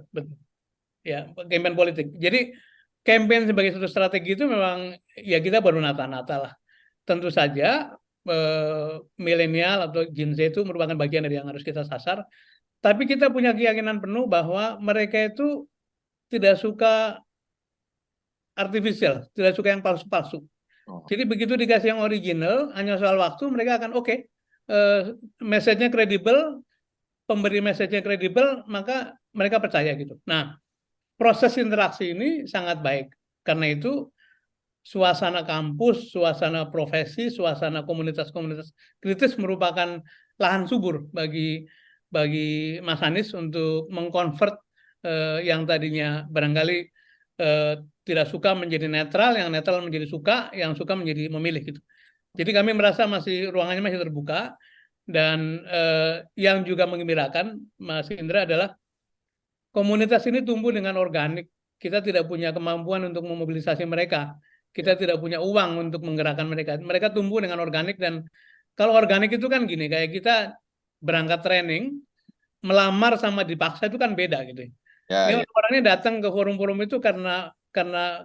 Ya, campaign politik. Jadi campaign sebagai satu strategi itu memang ya kita baru nata-nata lah. Tentu saja milenial atau Gen Z itu merupakan bagian dari yang harus kita sasar. Tapi kita punya keyakinan penuh bahwa mereka itu tidak suka artificial, tidak suka yang palsu-palsu. Jadi begitu dikasih yang original, hanya soal waktu mereka akan oke, message-nya kredibel, pemberi message-nya kredibel, maka mereka percaya gitu. Nah, proses interaksi ini sangat baik. Karena itu suasana kampus, suasana profesi, suasana komunitas-komunitas kritis merupakan lahan subur bagi Mas Anies untuk mengkonvert yang tadinya barangkali tidak suka menjadi netral, yang netral menjadi suka, yang suka menjadi memilih gitu. Jadi kami merasa ruangannya masih terbuka, dan yang juga menggembirakan Mas Indra adalah komunitas ini tumbuh dengan organik. Kita tidak punya kemampuan untuk memobilisasi mereka. Kita tidak punya uang untuk menggerakkan mereka. Mereka tumbuh dengan organik, dan kalau organik itu kan gini, kayak kita berangkat training, melamar sama dipaksa itu kan beda gitu. Ini orang-orangnya datang ke forum-forum itu karena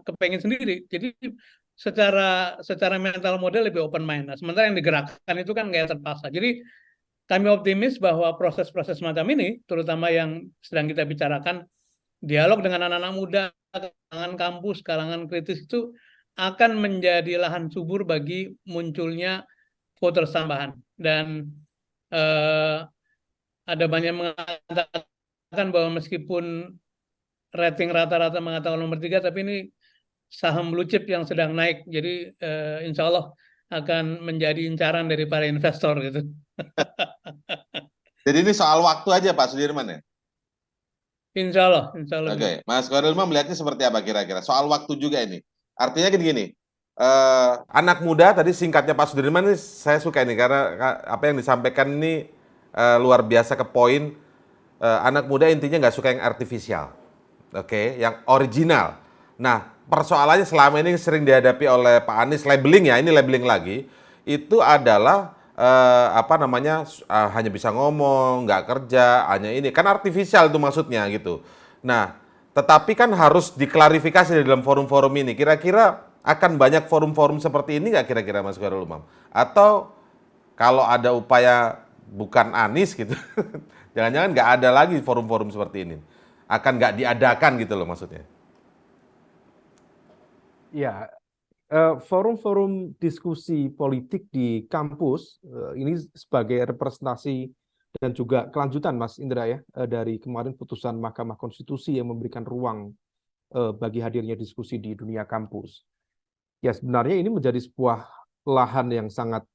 kepengen sendiri. Jadi secara mental model lebih open mind. Nah, sementara yang digerakkan itu kan kayak terpaksa. Jadi kami optimis bahwa proses-proses semacam ini, terutama yang sedang kita bicarakan, dialog dengan anak-anak muda, kalangan kampus, kalangan kritis itu akan menjadi lahan subur bagi munculnya voters tambahan. Dan ada banyak yang mengatakan bahwa meskipun rating rata-rata mengatakan nomor 3, tapi ini saham blue chip yang sedang naik. Jadi insya Allah akan menjadi incaran dari para investor gitu.
Jadi ini soal waktu aja Pak Sudirman ya?
Insya Allah
Oke,
begitu.
Mas Koirilman melihatnya seperti apa kira-kira? Soal waktu juga ini. Artinya gini,
Anak muda tadi singkatnya Pak Sudirman ini saya suka ini karena apa yang disampaikan ini luar biasa ke poin. Anak muda intinya nggak suka yang artifisial, oke, yang original. Nah, persoalannya selama ini sering dihadapi oleh Pak Anies, labeling ya, ini labeling lagi, itu adalah apa namanya hanya bisa ngomong, nggak kerja, hanya ini kan artifisial itu maksudnya gitu. Nah, tetapi kan harus diklarifikasi di dalam forum-forum ini. Kira-kira akan banyak forum-forum seperti ini nggak kira-kira Mas Khairul Umam? Atau kalau ada upaya bukan Anies gitu, jangan-jangan nggak ada lagi forum-forum seperti ini. Akan nggak diadakan gitu loh maksudnya.
Ya, forum-forum diskusi politik di kampus ini sebagai representasi dan juga kelanjutan Mas Indra ya dari kemarin putusan Mahkamah Konstitusi yang memberikan ruang bagi hadirnya diskusi di dunia kampus. Ya sebenarnya ini menjadi sebuah lahan yang sangat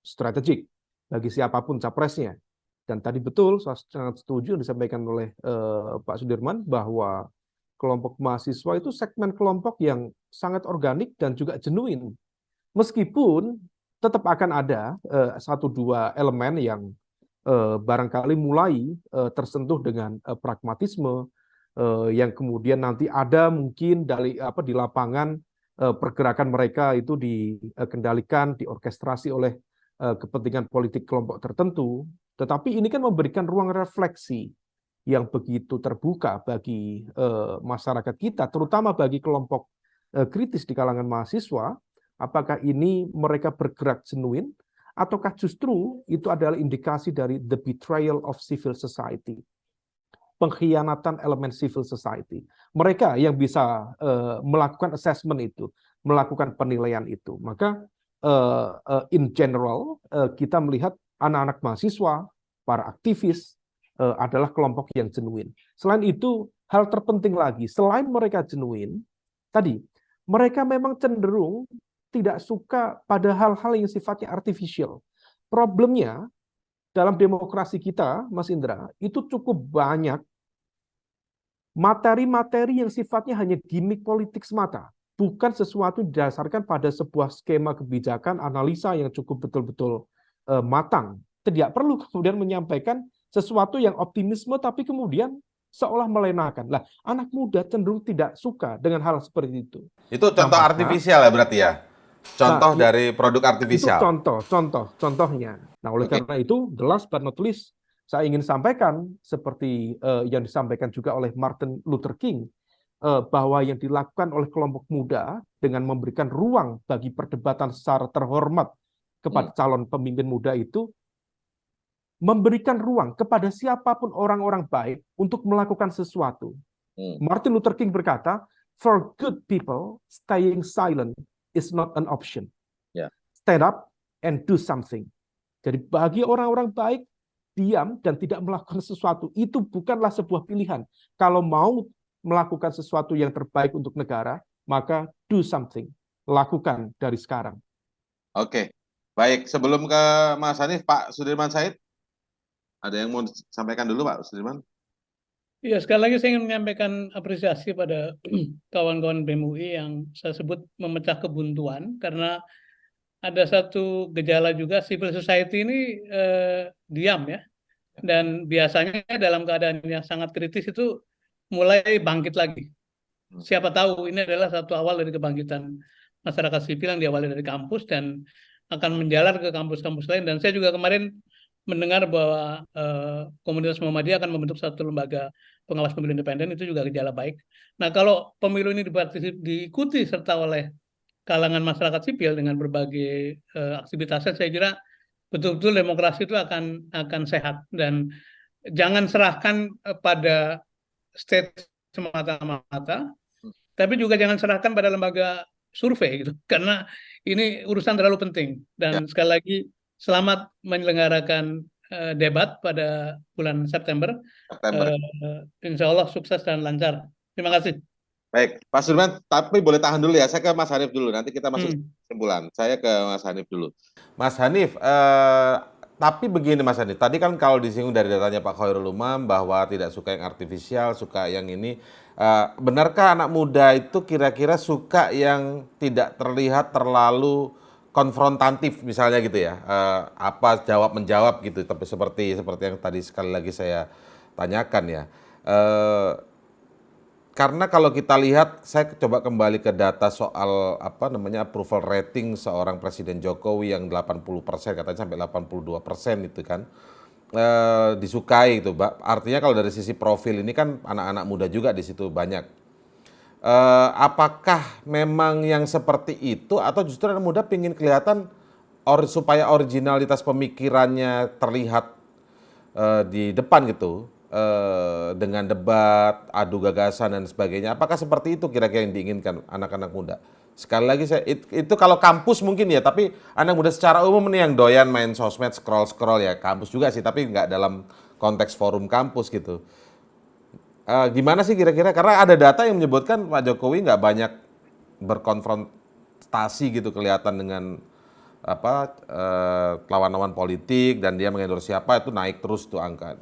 strategik bagi siapapun capresnya. Dan tadi betul saya sangat setuju yang disampaikan oleh Pak Sudirman bahwa kelompok mahasiswa itu segmen kelompok yang sangat organik dan juga genuine. Meskipun tetap akan ada satu dua elemen yang barangkali mulai tersentuh dengan pragmatisme yang kemudian nanti ada mungkin di lapangan pergerakan mereka itu dikendalikan, diorkestrasi oleh kepentingan politik kelompok tertentu. Tetapi ini kan memberikan ruang refleksi yang begitu terbuka bagi masyarakat kita, terutama bagi kelompok kritis di kalangan mahasiswa. Apakah ini mereka bergerak genuine, ataukah justru itu adalah indikasi dari the betrayal of civil society, pengkhianatan elemen civil society. Mereka yang bisa melakukan assessment itu, melakukan penilaian itu. Maka in general kita melihat anak-anak mahasiswa, para aktivis adalah kelompok yang genuine. Selain itu, hal terpenting lagi, selain mereka genuine, tadi mereka memang cenderung tidak suka pada hal-hal yang sifatnya artificial. Problemnya dalam demokrasi kita, Mas Indra, itu cukup banyak materi-materi yang sifatnya hanya gimmick politik semata, bukan sesuatu didasarkan pada sebuah skema kebijakan, analisa yang cukup betul-betul matang. Tidak perlu kemudian menyampaikan sesuatu yang optimisme, tapi kemudian seolah melenakan. Lah, anak muda cenderung tidak suka dengan hal seperti itu.
Itu contoh artifisial ya berarti ya? Contoh
Nah,
dari produk artifisial.
Itu contohnya. Nah, oleh karena itu, the last but not least, saya ingin sampaikan seperti yang disampaikan juga oleh Martin Luther King, bahwa yang dilakukan oleh kelompok muda dengan memberikan ruang bagi perdebatan secara terhormat kepada calon pemimpin muda itu, memberikan ruang kepada siapapun orang-orang baik untuk melakukan sesuatu. Martin Luther King berkata, for good people, staying silent is not an option. Stand up and do something. Jadi bagi orang-orang baik, diam dan tidak melakukan sesuatu, itu bukanlah sebuah pilihan. Kalau mau melakukan sesuatu yang terbaik untuk negara, maka do something. Lakukan dari sekarang.
Oke, baik. Sebelum ke Mas Hanif, Pak Sudirman Said, ada yang mau disampaikan dulu Pak Sudirman?
Ya, sekali lagi saya ingin menyampaikan apresiasi pada kawan-kawan BEM UI yang saya sebut memecah kebuntuan, karena ada satu gejala juga, civil society ini diam ya, dan biasanya dalam keadaan yang sangat kritis itu mulai bangkit lagi. Siapa tahu ini adalah satu awal dari kebangkitan masyarakat sipil yang diawali dari kampus dan akan menjalar ke kampus-kampus lain. Dan saya juga kemarin mendengar bahwa komunitas Muhammadiyah akan membentuk satu lembaga pengawas pemilu independen, itu juga gejala baik. Nah, kalau pemilu ini diikuti serta oleh kalangan masyarakat sipil dengan berbagai aktivitasnya, saya kira betul-betul demokrasi itu akan sehat. Dan jangan serahkan pada state semata-mata, tapi juga jangan serahkan pada lembaga survei gitu, karena ini urusan terlalu penting. Dan sekali lagi selamat menyelenggarakan debat pada bulan September. Insya Allah sukses dan lancar. Terima kasih.
Baik, Pak Sudirman, tapi boleh tahan dulu ya. Saya ke Mas Hanif dulu. Nanti kita masuk
Hmm.
kesimpulan. Saya ke Mas Hanif dulu.
Mas Hanif, tapi begini Mas Hanif, tadi kan kalau disinggung dari datanya Pak Khairul Umam bahwa tidak suka yang artifisial, suka yang ini, benarkah anak muda itu kira-kira suka yang tidak terlihat terlalu konfrontatif misalnya gitu ya, apa jawab menjawab gitu, tapi seperti yang tadi sekali lagi saya tanyakan ya. Karena kalau kita lihat, saya coba kembali ke data soal apa namanya approval rating seorang Presiden Jokowi yang 80%, katanya sampai 82% itu kan disukai itu, Mbak. Artinya kalau dari sisi profil ini kan anak-anak muda juga di situ banyak. Apakah memang yang seperti itu atau justru anak muda ingin kelihatan supaya originalitas pemikirannya terlihat di depan gitu, dengan debat, adu gagasan dan sebagainya. Apakah seperti itu kira-kira yang diinginkan anak-anak muda? Sekali lagi itu kalau kampus mungkin ya, tapi anak muda secara umum nih yang doyan main sosmed, scroll-scroll ya kampus juga sih, tapi nggak dalam konteks forum kampus gitu. Gimana sih kira-kira? Karena ada data yang menyebutkan Pak Jokowi nggak banyak berkonfrontasi gitu kelihatan dengan apa lawan-lawan politik dan dia mengendorse siapa itu naik terus tuh angka.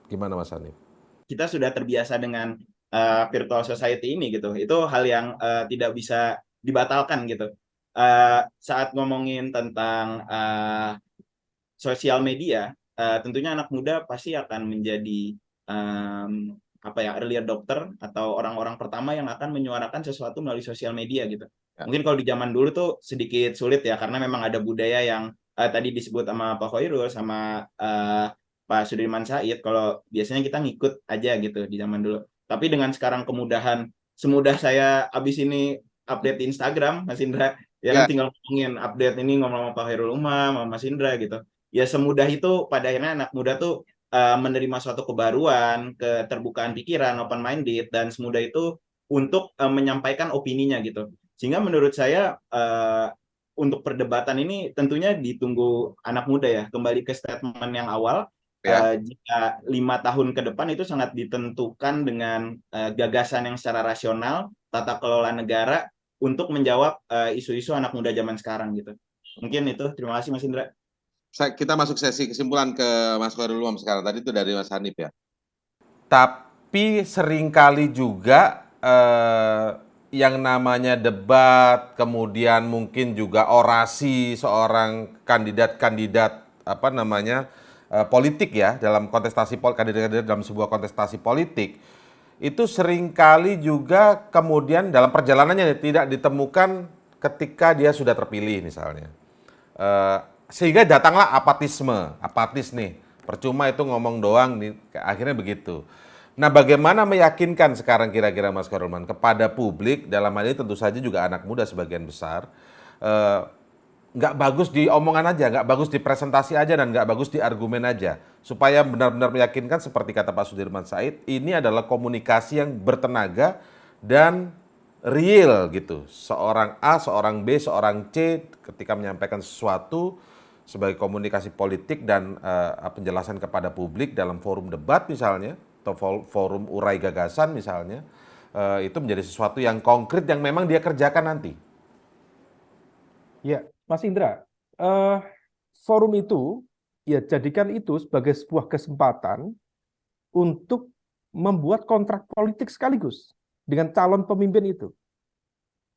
Gimana Mas Hanif?
Kita sudah terbiasa dengan virtual society ini gitu. Itu hal yang tidak bisa dibatalkan gitu. Saat ngomongin tentang sosial media, tentunya anak muda pasti akan menjadi early adopter atau orang-orang pertama yang akan menyuarakan sesuatu melalui sosial media gitu.
Ya.
Mungkin kalau di zaman dulu tuh sedikit sulit ya, karena memang ada budaya yang tadi disebut sama Pak Khairul sama Pak Sudirman Said, kalau biasanya kita ngikut aja gitu di zaman dulu. Tapi dengan sekarang kemudahan, semudah saya abis ini update di Instagram, Mas Indra, ya kan
Ya,
tinggal ngomongin update ini, ngomong sama Pak Khairul Umam, sama Mas Indra gitu. Ya semudah itu pada akhirnya anak muda tuh menerima suatu kebaruan, keterbukaan pikiran, open minded, dan semudah itu untuk menyampaikan opininya gitu. Sehingga menurut saya untuk perdebatan ini tentunya ditunggu anak muda ya. Kembali ke statement yang awal,
ya.
jika 5 tahun ke depan itu sangat ditentukan dengan gagasan yang secara rasional, tata kelola negara untuk menjawab isu-isu anak muda zaman sekarang gitu. Mungkin itu. Terima kasih Mas Indra.
Kita masuk sesi kesimpulan ke Mas Khairul Umam sekarang. Tadi itu dari Mas Hanif ya.
Tapi seringkali juga yang namanya debat, kemudian mungkin juga orasi seorang kandidat-kandidat apa namanya politik ya dalam kontestasi kandidat-kandidat dalam sebuah kontestasi politik itu seringkali juga kemudian dalam perjalanannya tidak ditemukan ketika dia sudah terpilih misalnya. Sehingga datanglah apatis nih, percuma itu ngomong doang nih, akhirnya begitu. Nah, bagaimana meyakinkan sekarang kira-kira Mas Khairul kepada publik, dalam hal ini tentu saja juga anak muda sebagian besar, nggak bagus di omongan aja, nggak bagus di presentasi aja, dan nggak bagus di argumen aja, supaya benar-benar meyakinkan seperti kata Pak Sudirman Said, ini adalah komunikasi yang bertenaga dan real gitu. Seorang A, seorang B, seorang C ketika menyampaikan sesuatu sebagai komunikasi politik dan penjelasan kepada publik dalam forum debat misalnya atau forum urai gagasan misalnya, itu menjadi sesuatu yang konkret yang memang dia kerjakan nanti.
Ya, Mas Indra, forum itu ya jadikan itu sebagai sebuah kesempatan untuk membuat kontrak politik sekaligus dengan calon pemimpin itu.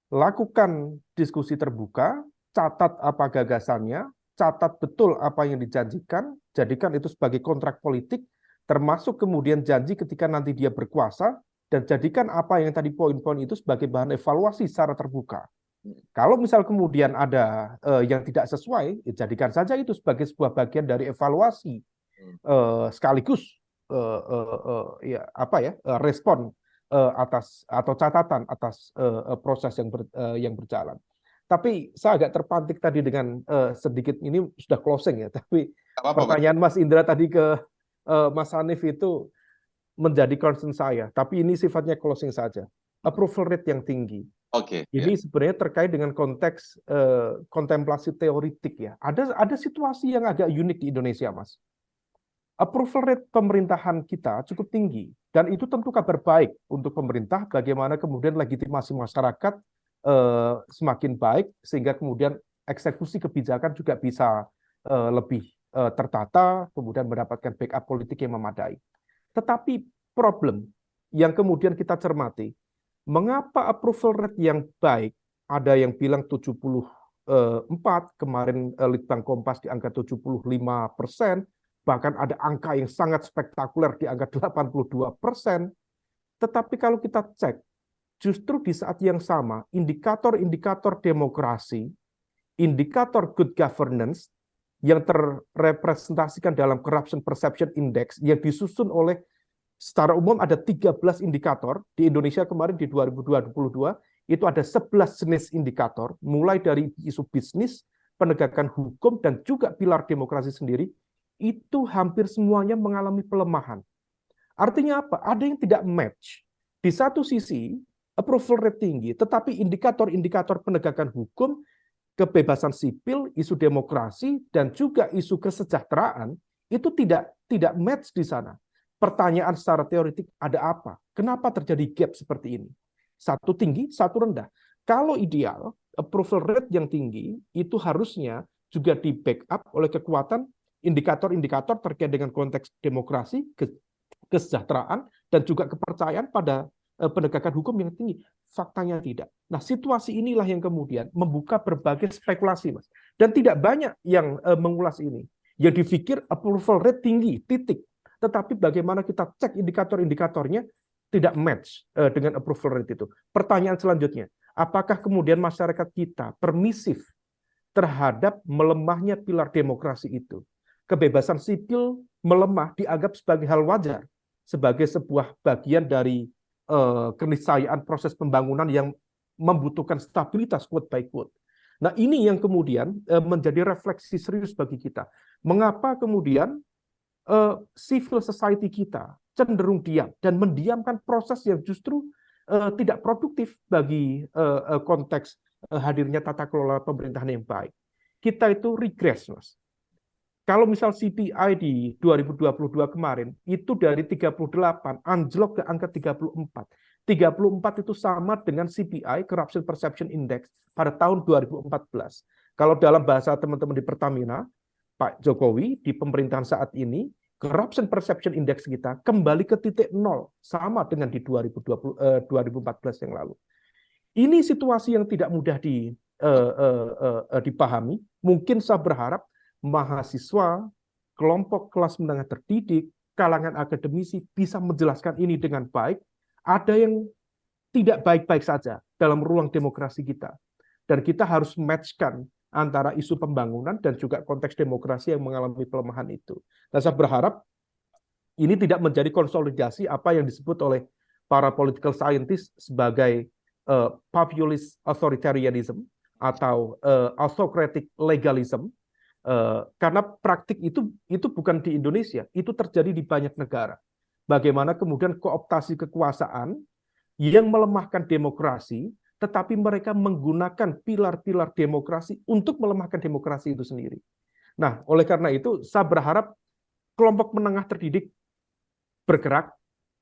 Lakukan diskusi terbuka, catat apa gagasannya, catat betul apa yang dijanjikan, jadikan itu sebagai kontrak politik, termasuk kemudian janji ketika nanti dia berkuasa, dan jadikan apa yang tadi poin-poin itu sebagai bahan evaluasi secara terbuka. Kalau misal kemudian ada yang tidak sesuai, ya jadikan saja itu sebagai sebuah bagian dari evaluasi sekaligus respon atas atau catatan atas proses yang berjalan. Tapi saya agak terpantik tadi dengan sedikit ini sudah closing ya. Tapi pertanyaan Mas Indra tadi ke Mas Hanif itu menjadi concern saya. Tapi ini sifatnya closing saja. Approval rate yang tinggi.
Oke.
Ini sebenarnya terkait dengan konteks kontemplasi teoritik ya. Ada situasi yang agak unik di Indonesia, Mas. approval rate pemerintahan kita cukup tinggi, dan itu tentu kabar baik untuk pemerintah, bagaimana kemudian legitimasi masyarakat semakin baik, sehingga kemudian eksekusi kebijakan juga bisa lebih tertata, kemudian mendapatkan backup politik yang memadai. Tetapi problem yang kemudian kita cermati, mengapa approval rate yang baik, ada yang bilang 74, kemarin Litbang Kompas di angka 75%, bahkan ada angka yang sangat spektakuler di angka 82%. Tetapi kalau kita cek, justru di saat yang sama, indikator-indikator demokrasi, indikator good governance, yang terrepresentasikan dalam Corruption Perception Index, yang disusun oleh, secara umum ada 13 indikator, di Indonesia kemarin di 2022, itu ada 11 jenis indikator, mulai dari isu bisnis, penegakan hukum, dan juga pilar demokrasi sendiri, itu hampir semuanya mengalami pelemahan. Artinya apa? Ada yang tidak match. Di satu sisi, approval rate tinggi, tetapi indikator-indikator penegakan hukum, kebebasan sipil, isu demokrasi, dan juga isu kesejahteraan, itu tidak match di sana. Pertanyaan secara teoretik, ada apa? Kenapa terjadi gap seperti ini? Satu tinggi, satu rendah. Kalau ideal, approval rate yang tinggi, itu harusnya juga di backup oleh kekuatan indikator-indikator terkait dengan konteks demokrasi, kesejahteraan, dan juga kepercayaan pada penegakan hukum yang tinggi. Faktanya tidak. Nah, situasi inilah yang kemudian membuka berbagai spekulasi, Mas. Dan tidak banyak yang mengulas ini. Yang dipikir approval rate tinggi, titik. Tetapi bagaimana kita cek indikator-indikatornya tidak match dengan approval rate itu. Pertanyaan selanjutnya, apakah kemudian masyarakat kita permisif terhadap melemahnya pilar demokrasi itu? Kebebasan sipil melemah dianggap sebagai hal wajar, sebagai sebuah bagian dari keniscayaan proses pembangunan yang membutuhkan stabilitas quote by quote. Nah, ini yang kemudian menjadi refleksi serius bagi kita. Mengapa kemudian civil society kita cenderung diam dan mendiamkan proses yang justru tidak produktif bagi konteks hadirnya tata kelola pemerintahan yang baik. Kita itu regress, Mas. Kalau misal CPI di 2022 kemarin, itu dari 38, anjlok ke angka 34. 34 itu sama dengan CPI, Corruption Perception Index, pada tahun 2014. Kalau dalam bahasa teman-teman di Pertamina, Pak Jokowi di pemerintahan saat ini, Corruption Perception Index kita kembali ke titik nol, sama dengan di 2014 yang lalu. Ini situasi yang tidak mudah dipahami. Mungkin saya berharap mahasiswa, kelompok kelas menengah terdidik, kalangan akademisi bisa menjelaskan ini dengan baik. Ada yang tidak baik-baik saja dalam ruang demokrasi kita. Dan kita harus matchkan antara isu pembangunan dan juga konteks demokrasi yang mengalami pelemahan itu. Dan saya berharap ini tidak menjadi konsolidasi apa yang disebut oleh para political scientist sebagai populist authoritarianism atau autocratic legalism. Karena praktik itu bukan di Indonesia, itu terjadi di banyak negara. Bagaimana kemudian kooptasi kekuasaan yang melemahkan demokrasi, tetapi mereka menggunakan pilar-pilar demokrasi untuk melemahkan demokrasi itu sendiri. Nah, oleh karena itu, saya berharap kelompok menengah terdidik bergerak,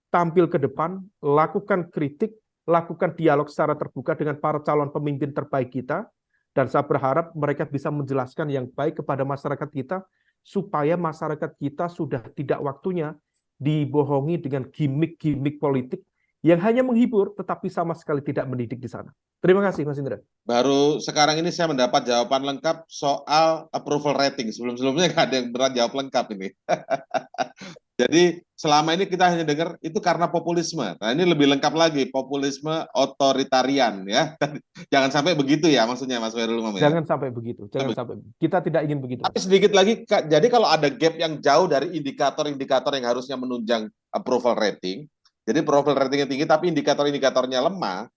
tampil ke depan, lakukan kritik, lakukan dialog secara terbuka dengan para calon pemimpin terbaik kita. Dan saya berharap mereka bisa menjelaskan yang baik kepada masyarakat kita, supaya masyarakat kita sudah tidak waktunya dibohongi dengan gimmick-gimmick politik yang hanya menghibur, tetapi sama sekali tidak mendidik di sana. Terima kasih, Mas Indra.
Baru sekarang ini saya mendapat jawaban lengkap soal approval rating. Sebelum-sebelumnya nggak ada yang berat jawab lengkap ini. Jadi selama ini kita hanya dengar itu karena populisme. Nah, ini lebih lengkap lagi, populisme otoritarian ya. Jangan sampai begitu ya maksudnya Mas Khairul Umam ya.
Jangan sampai begitu. Jangan sampai. Kita tidak ingin begitu.
Tapi sedikit lagi, jadi kalau ada gap yang jauh dari indikator-indikator yang harusnya menunjang approval rating, jadi approval ratingnya tinggi tapi indikator-indikatornya lemah,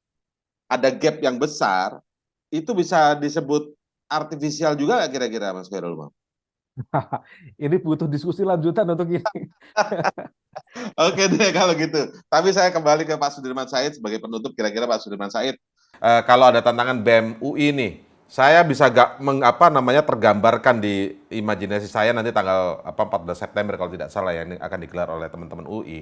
ada gap yang besar, itu bisa disebut artifisial juga nggak kira-kira Mas Khairul Umam?
Ini butuh diskusi lanjutan untuk ini.
Oke deh kalau gitu. Tapi saya kembali ke Pak Sudirman Said sebagai penutup. Kira-kira Pak Sudirman Said,
Kalau ada tantangan BEM UI nih, saya bisa tergambarkan di imajinasi saya nanti tanggal 14 September kalau tidak salah ya, ini akan digelar oleh teman-teman UI.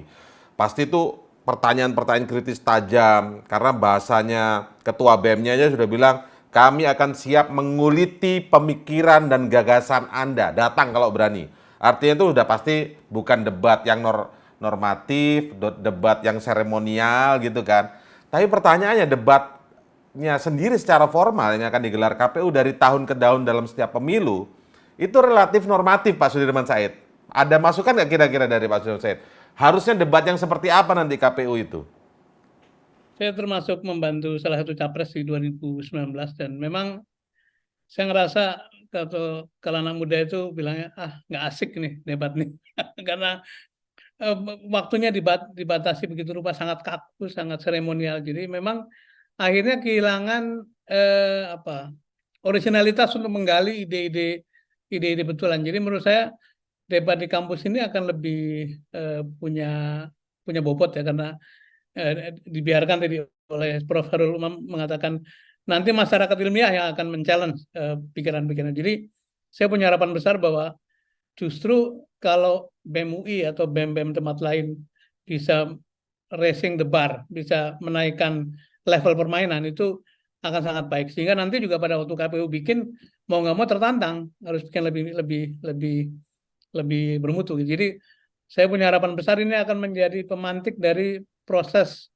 Pasti itu pertanyaan-pertanyaan kritis tajam karena bahasanya ketua BEM-nya aja sudah bilang kami akan siap menguliti pemikiran dan gagasan Anda. Datang kalau berani. Artinya itu sudah pasti bukan debat yang normatif, debat yang seremonial gitu kan. Tapi pertanyaannya debatnya sendiri secara formal yang akan digelar KPU dari tahun ke tahun dalam setiap pemilu itu relatif normatif Pak Sudirman Said. Ada masukan nggak kira-kira dari Pak Sudirman Said? Harusnya debat yang seperti apa nanti KPU itu?
Saya termasuk membantu salah satu capres di 2019 dan memang saya ngerasa kalau anak muda itu bilangnya nggak asik nih debat nih karena waktunya dibatasi begitu rupa, sangat kaku, sangat seremonial. Jadi memang akhirnya kehilangan originalitas untuk menggali ide-ide betulan. Jadi menurut saya debat di kampus ini akan lebih punya bobot ya, karena dibiarkan tadi oleh Prof. Khairul Umam mengatakan nanti masyarakat ilmiah yang akan men-challenge pikiran-pikiran. Jadi saya punya harapan besar bahwa justru kalau BEM UI atau BEM-BEM tempat lain bisa raising the bar, bisa menaikkan level permainan, itu akan sangat baik. Sehingga nanti juga pada waktu KPU bikin, mau nggak mau tertantang, harus bikin lebih bermutu. Jadi saya punya harapan besar ini akan menjadi pemantik dari proses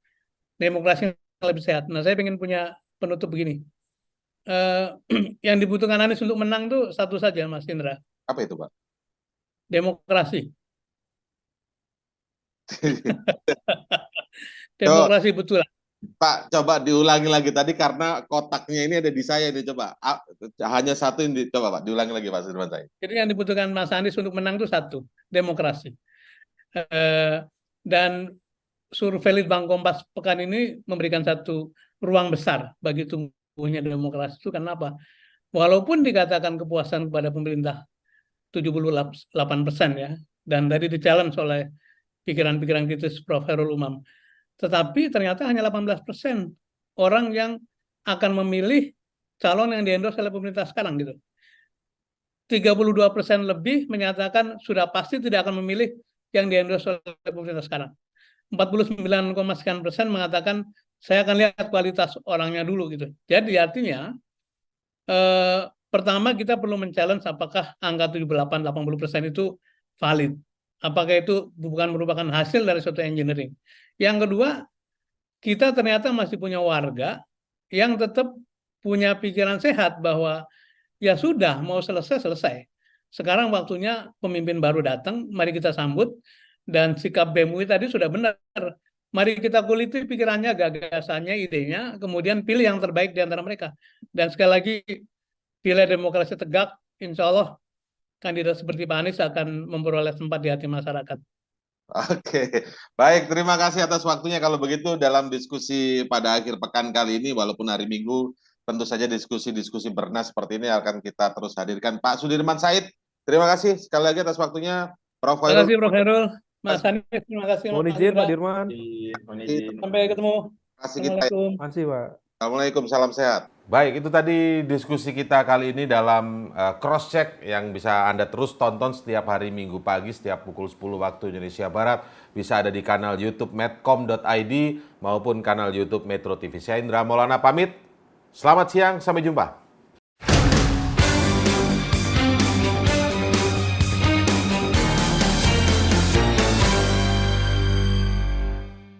demokrasi yang lebih sehat. Nah, saya ingin punya penutup begini. Yang dibutuhkan Anies untuk menang tuh satu saja, Mas Indra.
Apa itu, Pak?
Demokrasi. Demokrasi betul.
Pak, coba diulangi lagi tadi karena kotaknya ini ada di saya ini, coba. Hanya satu ini, coba Pak, diulangi lagi Pak Sudirman Said.
Jadi yang dibutuhkan Mas Anies untuk menang itu satu, demokrasi. Dan survei Litbang Kompas pekan ini memberikan satu ruang besar bagi tumbuhnya demokrasi itu. Karena apa? Walaupun dikatakan kepuasan kepada pemerintah 78% ya, dan tadi di-challenge oleh pikiran-pikiran kritis Prof. Khairul Umam, tetapi ternyata hanya 18% orang yang akan memilih calon yang di-endorse oleh pemerintah sekarang gitu. 32% lebih menyatakan sudah pasti tidak akan memilih yang di-endorse oleh pemerintah sekarang. 49,sekian% mengatakan saya akan lihat kualitas orangnya dulu gitu. Jadi artinya pertama kita perlu men-challenge apakah angka 78-80% itu valid. Apakah itu bukan merupakan hasil dari suatu engineering. Yang kedua, kita ternyata masih punya warga yang tetap punya pikiran sehat bahwa ya sudah, mau selesai. Sekarang waktunya pemimpin baru datang, mari kita sambut. Dan sikap BEM UI tadi sudah benar. Mari kita kuliti pikirannya, gagasannya, idenya, kemudian pilih yang terbaik di antara mereka. Dan sekali lagi, pilih demokrasi tegak, insya Allah kandidat seperti Pak Anies akan memperoleh tempat di hati masyarakat.
Oke, baik. Terima kasih atas waktunya. Kalau begitu dalam diskusi pada akhir pekan kali ini, walaupun hari Minggu, tentu saja diskusi-diskusi bernas seperti ini akan kita terus hadirkan. Pak Sudirman Said, terima kasih sekali lagi atas waktunya. Prof.
Terima kasih Prof. Khairul. Mas Anies, terima kasih.
Mohon izin Pak Dirman.
Sampai ketemu.
Assalamualaikum.
Terima kasih Pak.
Assalamualaikum, salam sehat.
Baik, itu tadi diskusi kita kali ini dalam cross check yang bisa Anda terus tonton setiap hari Minggu pagi setiap pukul 10 waktu Indonesia Barat. Bisa ada di kanal YouTube medcom.id maupun kanal YouTube Metro TV. Saya Indra Maulana pamit. Selamat siang, sampai jumpa.